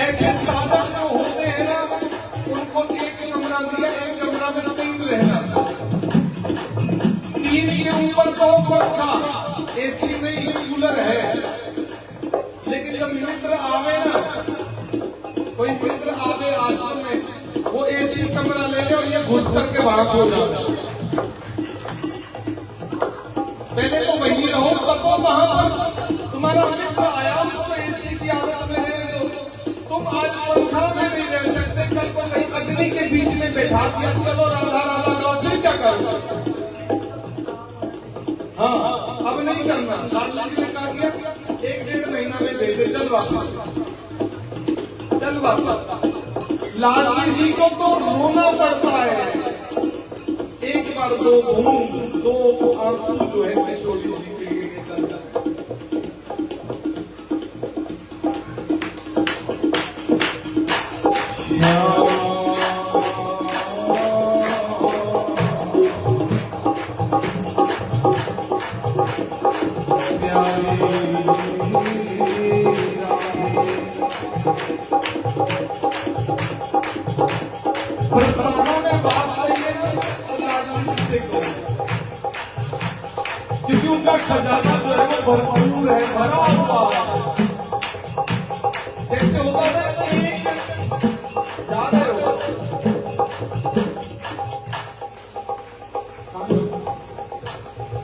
Speaker 2: ऐसे साधक जो होते हैं ना, उनको एक कमरा दिया, एक कमरा में 3 रहना, 3 के ऊपर 2 पंखा, एसी नहीं कूलर है। लेकिन जब मित्र आवे ना, कोई मित्र आवे आश्रम में, वो एसी कमरा ले ले और ये घुस करके बाहर सो जाए। पहले तो वही रहो, तब वो वहां पर तुम्हारा मित्र आया, उसको एसी की आदत में रहने दो। तुम आज पंखा में नहीं रह सकते, कल को कहीं अग्नि के बीच में बैठा दिया, चलो राधा राधा गाओ, फिर क्या करोगे? हाँ, अब नहीं करना। लाडला जी ने कहा किया, 1-1.5 महीना में दे दे, चल वापस, चल वापस। लाडला जी को तो रोना पड़ता है। एक बार 2 बूंद, 2 आंसू जो है किशोर जी के लिए निकल जाए। क्योंकि उनका खजाना जो है वो भरपूर है, भरा हुआ। कैसे होता है, ज्यादा होगा।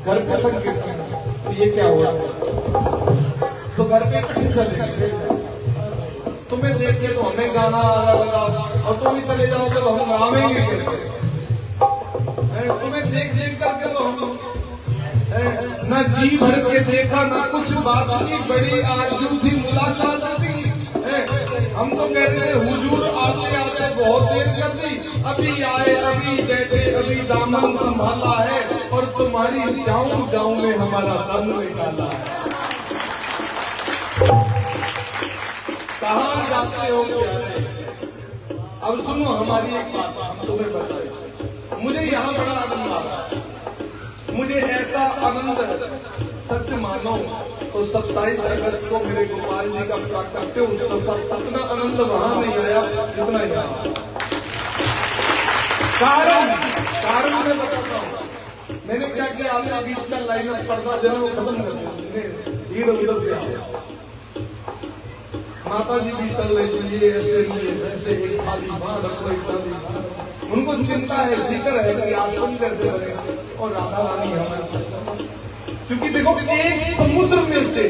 Speaker 2: घर पे संकीर्तन, तो ये क्या हुआ? तो घर पे कठिन चले, तुम्हें देख के तो हमें गाना लगा, और तुम ही चले जाओ तो हम गावेंगे कैसे? तुम्हें देख देख करके तो हम न जी भर के देखा, न कुछ बात की, बड़ी आरज़ू थी मुलाकात की। हम तो कहते हैं हुजूर आते आते बहुत देर कर दी, अभी आए, अभी बैठे, अभी दामन संभाला है, और तुम्हारी जाऊं जाऊं में हमारा दम निकाला है। कहाँ जाते हो प्यारे? अब सुनो हमारी एक बात, हम तुम्हें बताए, मुझे यहाँ बड़ा आनंद आ रहा है। मुझे ऐसा आनंद, सच मानो तो 27 अगस्त को मेरे गोपाल जी का प्राकट्य उत्सव, इतना आनंद वहां नहीं आया जितना यहाँ। कारण मैं बताता हूँ। मैंने क्या किया, आपने बीच का लाइन अप पर्दा जो है वो खत्म कर दिया, भीड़ उधर गया। माता जी भी चल रही थी, ये ऐसे एक खाली बात रखो, इत्यादि। उनको चिंता है, जिक्र है कि आश्रम कैसे बने, और राधा रानी हमारे साथ। क्योंकि देखो, एक समुद्र में से,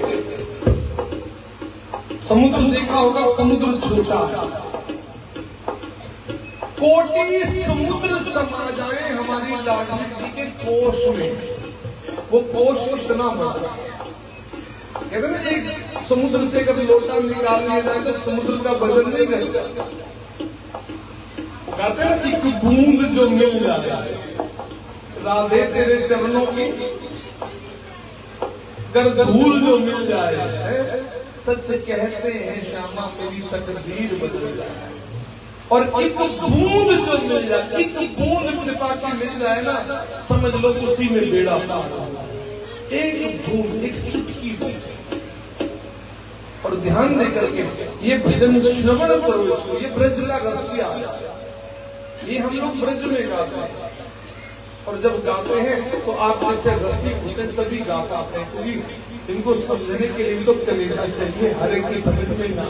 Speaker 2: समुद्र देखा होगा, समुद्र छोटा, कोटि समुद्र समा जाए हमारी लाडली जी के कोष में। वो कोष इतना बड़ा, कहते ना, एक समुद्र से कभी लोटा निकाल लिया जाए तो समुद्र का वजन नहीं रहता। कहते ना, एक बूंद जो मिल जाए राधे तेरे चरणों की, अगर धूल जो मिल जाए, सच कहते हैं श्यामा मेरी तकदीर बदल जाए। और एक बूंद जो मिल जाए, एक बूंद कृपा की मिल जाए ना, समझ लो उसी में बेड़ा पार हो जाए। एक बूंद, एक चुटकी बूंद। और ध्यान दे करके ये भजन श्रवण करो, इसको, ये ब्रज का रसिया, ये हम लोग ब्रज में गाते हैं। और जब गाते हैं तो आप जैसे रसिक होते तभी गा पाते हैं, क्योंकि इनको समझने के लिए तो कलेजा चाहिए, हर एक की समझ में ना।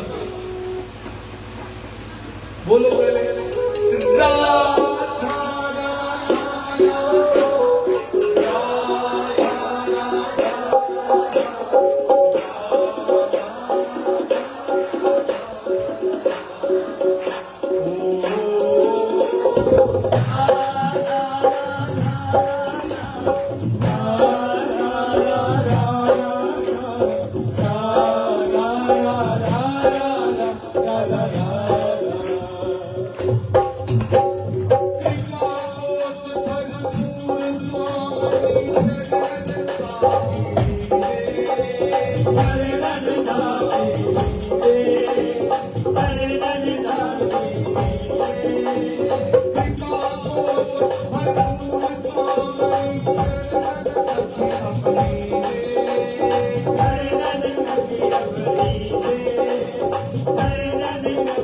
Speaker 2: बोलो
Speaker 4: Hare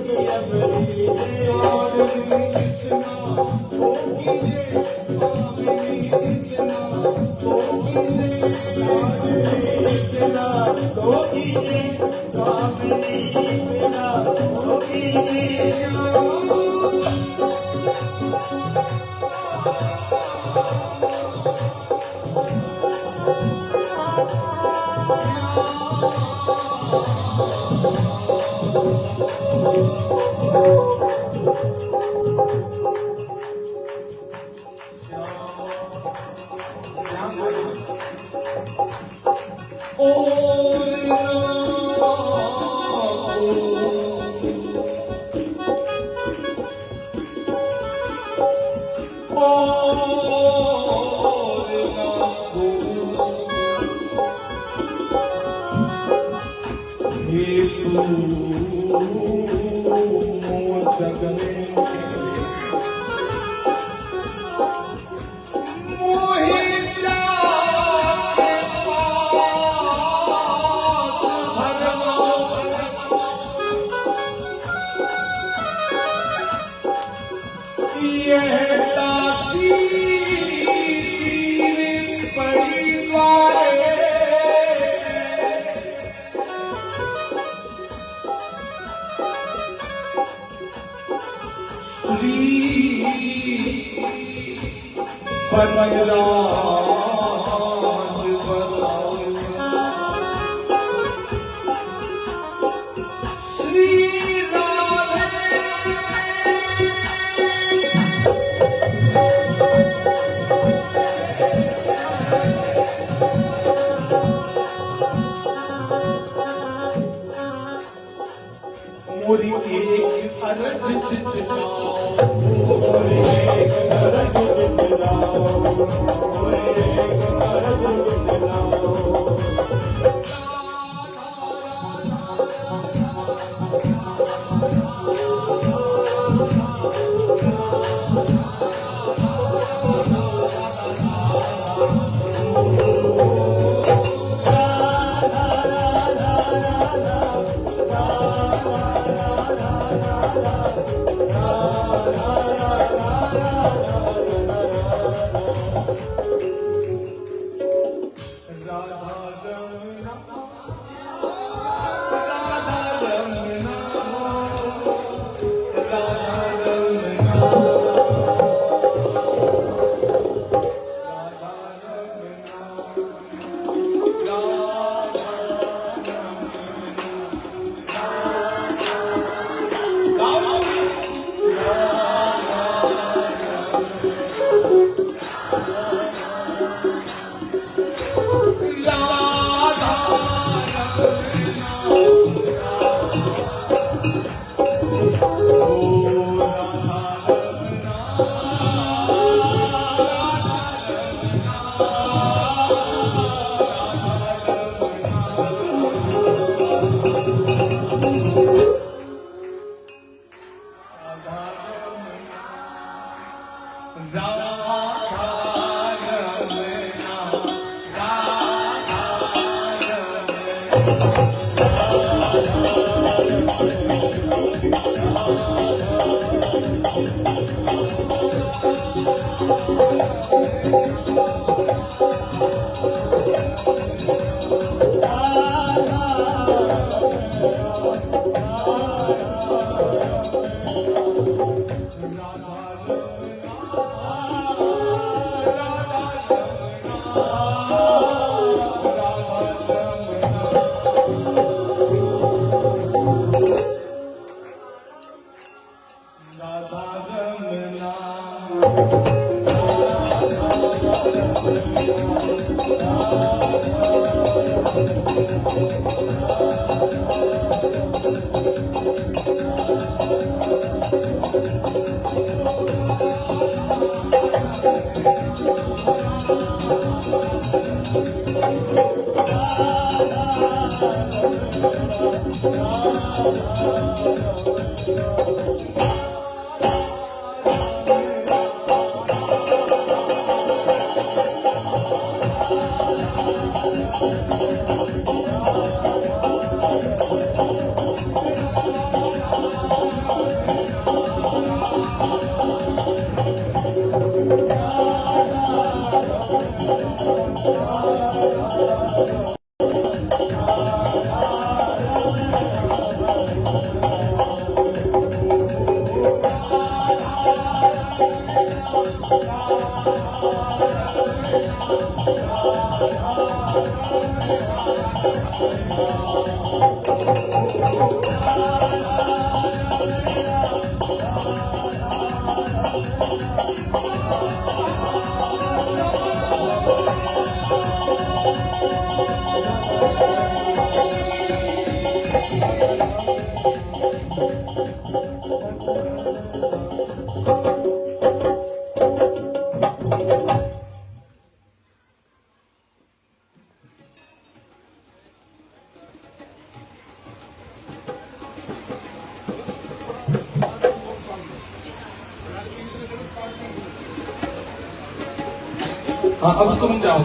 Speaker 2: हाँ, अब तुम जाओ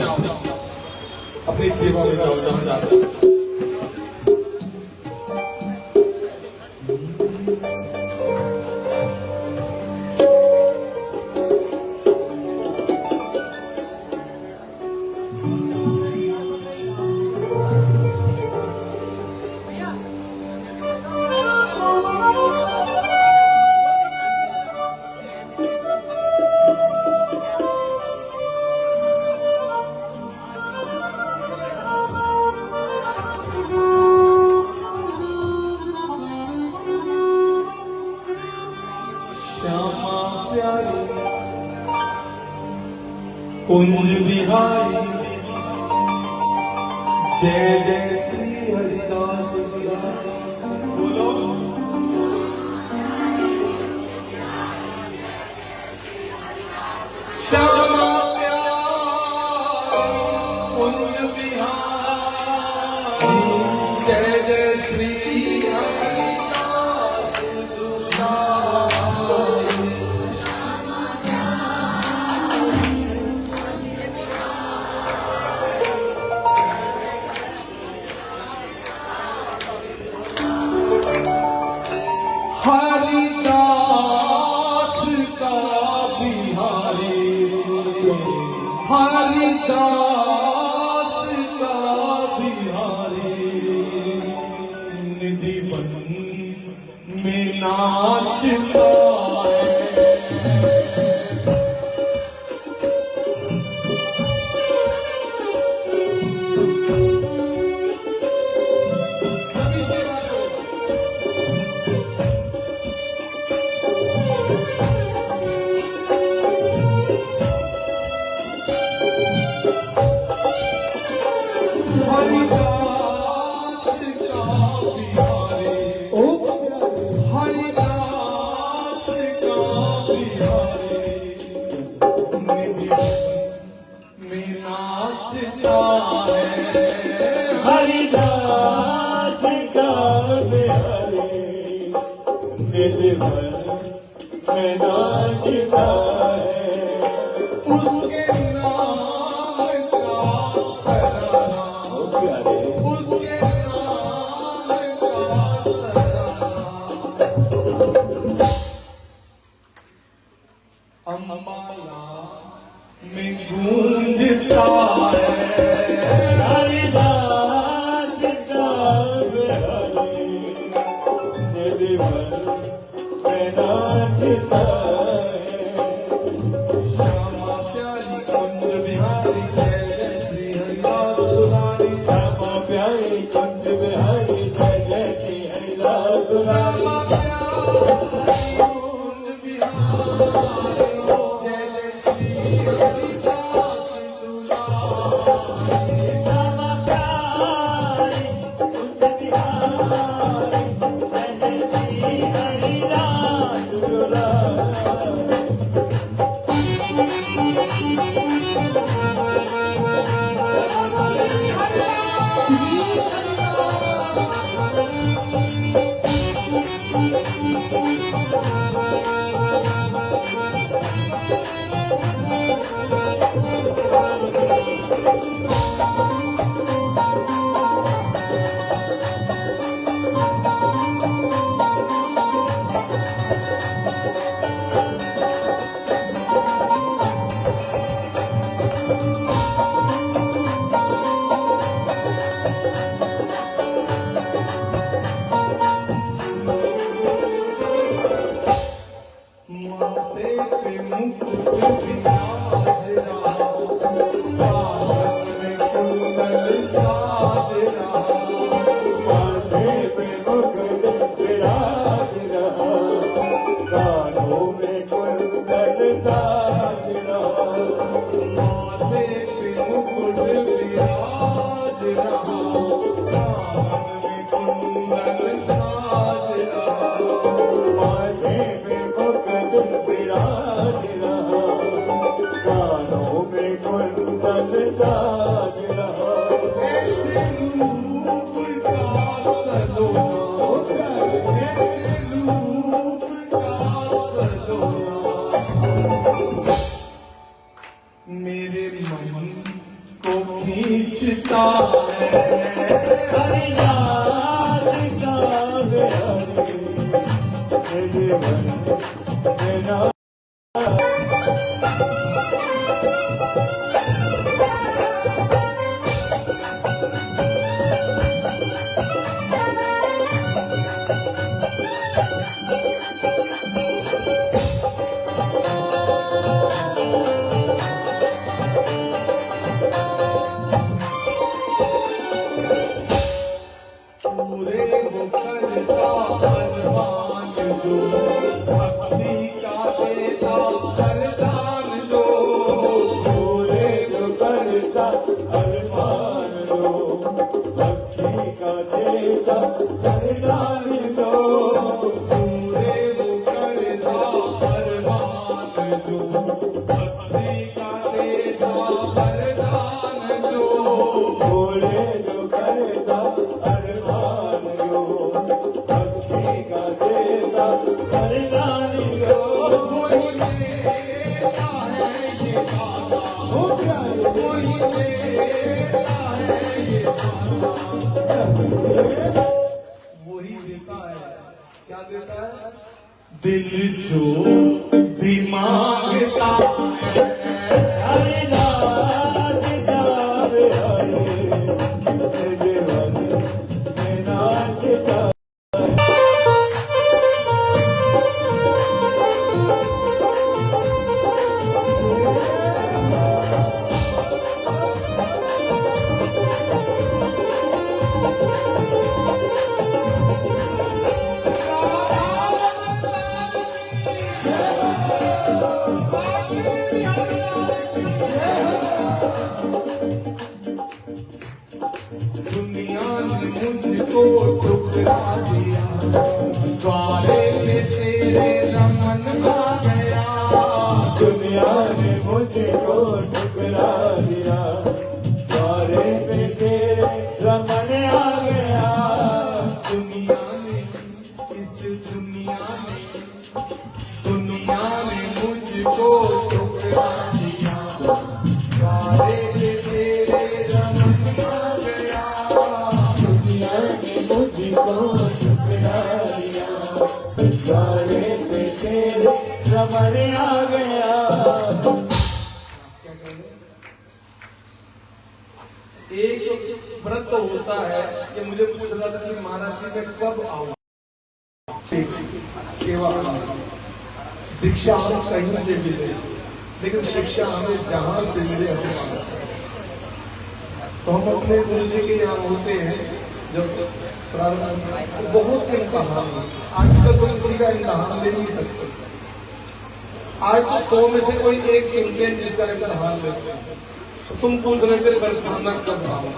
Speaker 2: अपनी सेवा में जाओ जहाँ जाते हो।
Speaker 1: श्यामा प्यारी कुंज बिहारी जय जय श्री हरिदास बोलो। श्यामा प्यारी कुंज बिहारी जय जय श्री हरिदास हरिदास का बिहारी हरिदास का बिहारी निधि बन में नाचता है। हरिदास का बिहारी हरिदास का बिहारी में नाचता है। हरिदास का बिहारी मेरे मन में नाचता है। उसके नाम का तराना उसके नाम का तराना अम्बाला में गूंजता है। हरिदास का बिहारी मेरे मन में नाचता है। श्यामा प्यारी कुंज बिहारी जय जय श्री हरिदास दुलारी। श्यामा प्यारी कुंज बिहारी जय जय श्री हरिदास दुलारी। श्यामा
Speaker 3: जीवन में ना
Speaker 2: पूरे मुखर का हनुमान जो भक्ति का देता वरदान जो
Speaker 3: पूरे करता अरमान लो भक्ति का देता वरदान लो
Speaker 2: पूरे मुखर का हनुमान जो भक्ति का देता वरदान जो
Speaker 3: पूरे करता अरमान लो भक्ति का देता वरदान लो
Speaker 2: कोई देता है ये बाबा
Speaker 3: हो जाए
Speaker 2: कोई देता है ये बाबा वही देता है क्या देता है दिल जो भी मांगता
Speaker 3: हरे नाथ गावे हरे जीवन में नाथ गावे
Speaker 2: दुनिया ने मुझको ठुकरा दिया द्वारे में तेरे रमन आ गया
Speaker 3: दुनिया ने मुझको ठुकरा दिया द्वारे पे तेरे रमन आ गया
Speaker 2: दुनिया ने इस दुनिया ने मुझको ठुकरा दिया द्वारे में तेरे रमन आ गया
Speaker 3: दुनिया ने मुझको ठुकरा दिया द्वारे पे तेरे रमन आ गया
Speaker 2: एक व्रत होता है कि मुझे पूछ रहा था कि महाराज जी मैं कब आऊं सेवा दीक्षा हमें कहीं से मिले लेकिन शिक्षा हमें जहां से मिले हमें माना तो हम अपने गुरु जी के यहाँ होते हैं जब प्रारंभ बहुत इम्तहान आजकल तो किसी का इम्तहान ले नहीं सकते आज तो 100 में से कोई एक चुनते हैं जिसका इम्तहान लेते हैं तो तुम पूछ रहे थे बरसाना कब आओ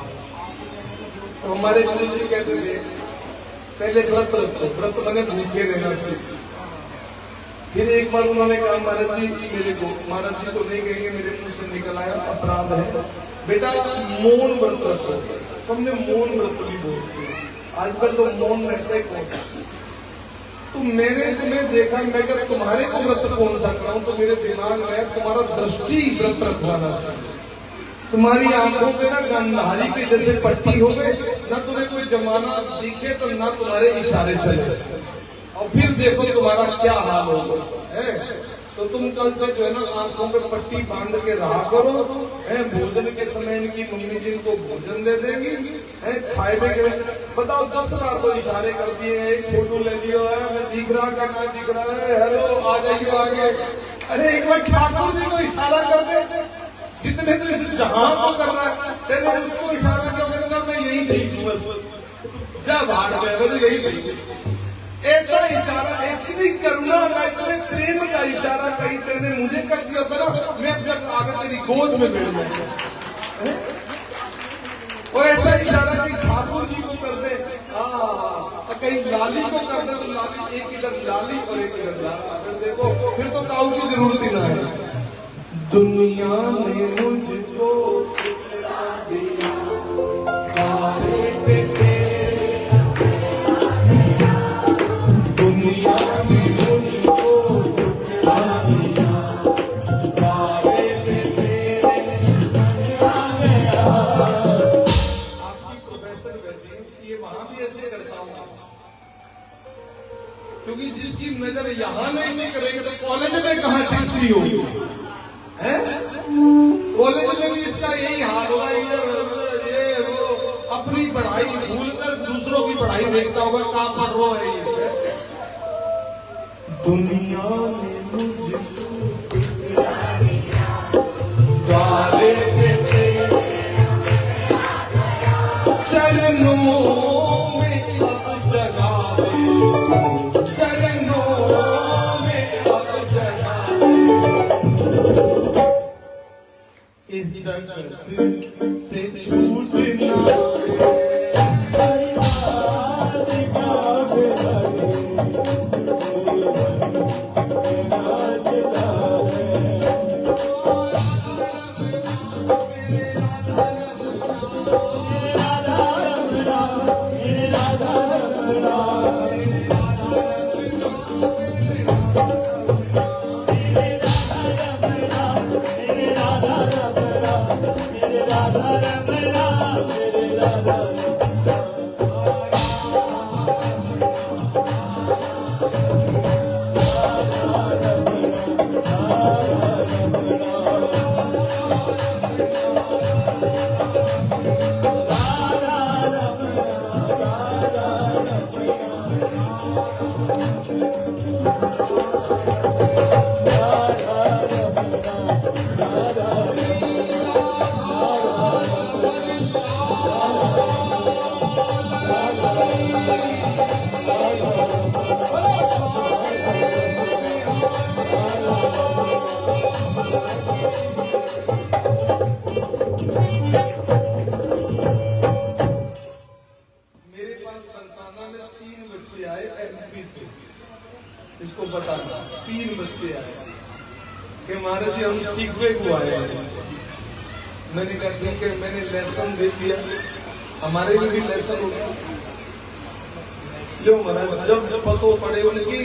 Speaker 2: तो हमारे गुरु जी कहते थे पहले व्रत रखो व्रत बने भूखे रहना चाहिए फिर एक बार उन्होंने कहा महाराज जी मेरे को महाराज जी को नहीं कहेंगे मेरे मुंह से निकल आया अपराध है बेटा मौन व्रत रखो तुमने मौन व्रत भी बोलते आजकल तो मौन रहता ही कौन तो मैंने तुम्हें देखा मैं जब तुम्हारे को व्रत बोल सकता हूँ तो मेरे दिमाग में तुम्हारा दृष्टि व्रत रखवाना चाहिए तुम्हारी आंखों पे ना गंधारी के जैसे पट्टी हो गए ना तुम्हें कोई जमाना दिखे तो ना तुम्हारे इशारे चले और फिर देखो तुम्हारा क्या हाल होगा है तो तुम कल से जो है ना आंखों पे पट्टी बांध के रहा करो है भोजन के समय इनकी मम्मी जी इनको भोजन दे देंगी है खाए के बताओ 10 बार तो इशारे कर दिए एक फोटो ले लियो है मैं दिख रहा क्या दिख रहा है हेलो आ जाइए आगे अरे एक बार ठाकुर जी को इशारा कर दे जितने तो इस जहां को कर रहा है तेरे उसको इशारा करोगे ना मैं यही देखूंगा जा भाड़ में तो यही देखूंगा ऐसा इशारा ऐसी करुणा का इतने प्रेम का इशारा कहीं तेने मुझे कर दिया था ना मैं जब आगे तेरी गोद में बैठ जाऊंगा और ऐसा इशारा कि ठाकुर जी को कर दे और कहीं लाली को कर दे तो लाली एक इधर लाली और एक इधर लाला फिर देखो फिर तो काऊ की जरूरत ही ना है दुनिया ने मुझको ठुकरा दिया द्वारे पे दुनिया ने मुझको ठुकरा दिया द्वारे पे आपकी प्रोफेसर करती है ये वहां भी ऐसे करता हूँ क्योंकि जिस इसकी नजर यहाँ नहीं करेंगे तो कॉलेज में कहाँ टिकती हो? कॉलेज में भी इसका यही हाल होगा, इधर ये वो अपनी पढ़ाई भूलकर दूसरों की पढ़ाई देखता होगा, कहाँ पढ़ रहा है ये।
Speaker 1: दुनिया ने मुझे
Speaker 2: द्वारे पे चरणों में अब जगा दे, चरणों में अब जगा दे। इस जगत से छूटना इसको बताना 3 बच्चे आए कि महाराज जी हम सीखने को आए हैं। मैंने कहा ठीक है, मैंने लेसन दे दिया, हमारे लिए भी लेसन हो गया। जो महाराज जब पतो पड़े उनकी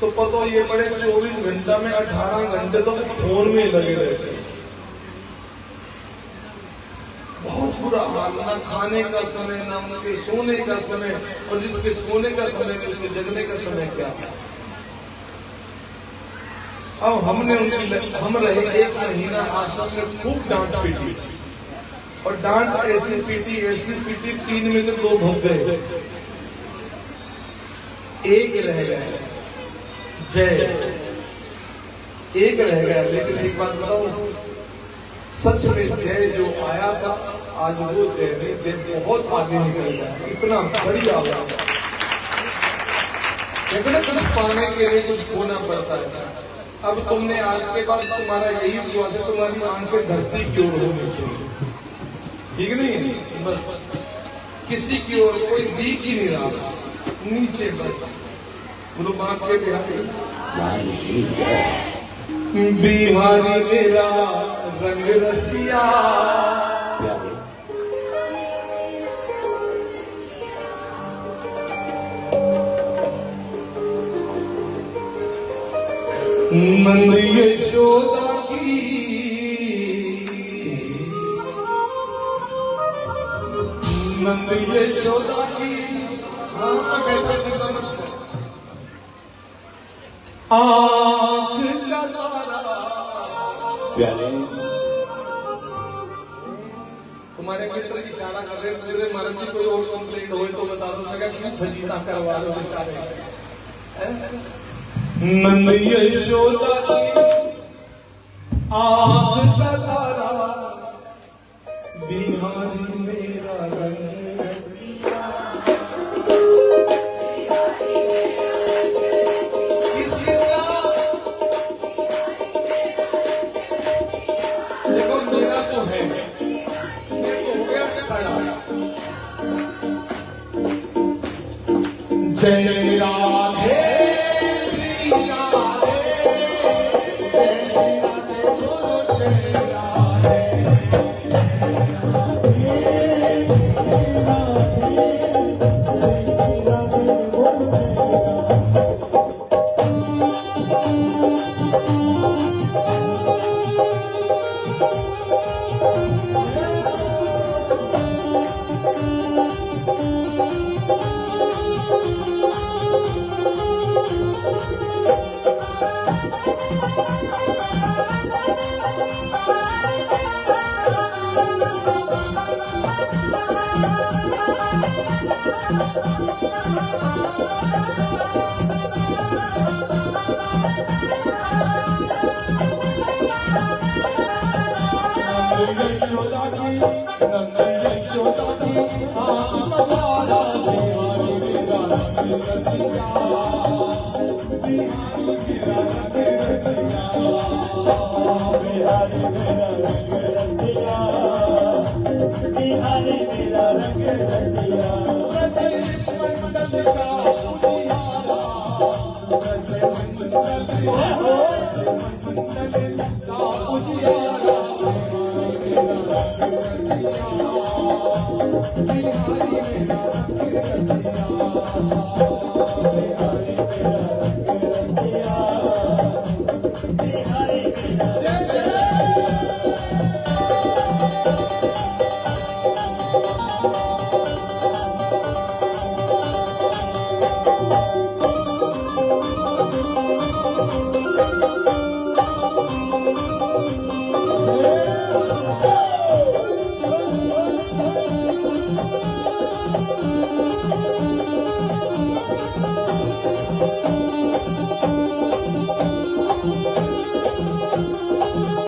Speaker 2: तो पतो ये पड़े 24 घंटा में 18 घंटे तो फोन में लगे रहते। बहुत बुरा हाल, ना खाने का समय, ना उनके सोने का समय, और जिसके सोने का समय तो उसके जगने का समय क्या। अब हमने हम रहे 1 महीना आश्रम में खूब डांट पीटी, और डांट ऐसी पीटी 3 में तो 2 भग गए, 1 रह गया जय, 1 रह गया। लेकिन एक बात बताओ, सच में जय जो आया था आज वो जय बहुत आगे निकल गया, इतना बढ़िया हुआ। लेकिन कुछ पाने के लिए कुछ खोना पड़ता है। अब तुमने आज के बाद तुम्हारा यही हुआ है, तुम्हारी आंखें धरती की ओर होनी चाहिए, ठीक नहीं? बस किसी की ओर कोई दिख ही नहीं रहा, नीचे बस बोलो बाप के बिहारी मेरा रंग रसिया, नंद यशोदा की नंद यशोदा की आँख का तारा
Speaker 3: प्यारे
Speaker 2: तुम्हारे मित्र की इशारा कर रहे थे, महाराज जी कोई और कंप्लेंट हो तो बता दो, मैं क्यों फजीता करवा रहे हो बेचारे। नंद यशोदा की आँख का तारा, बिहारी मेरा रंग रसिया, किसी का देखो मेरा तो है, मैं तो हो गया खड़ा। जय राधे श्री राधे, जय श्री राधे बोलो जय राधे।
Speaker 3: बिहारी मेरा रंग रसिया
Speaker 2: मंडल का उजियारा मंडल का उजियारा बिहारी मेरा रंग रसिया
Speaker 3: बिहारी मेरा रंग रसिया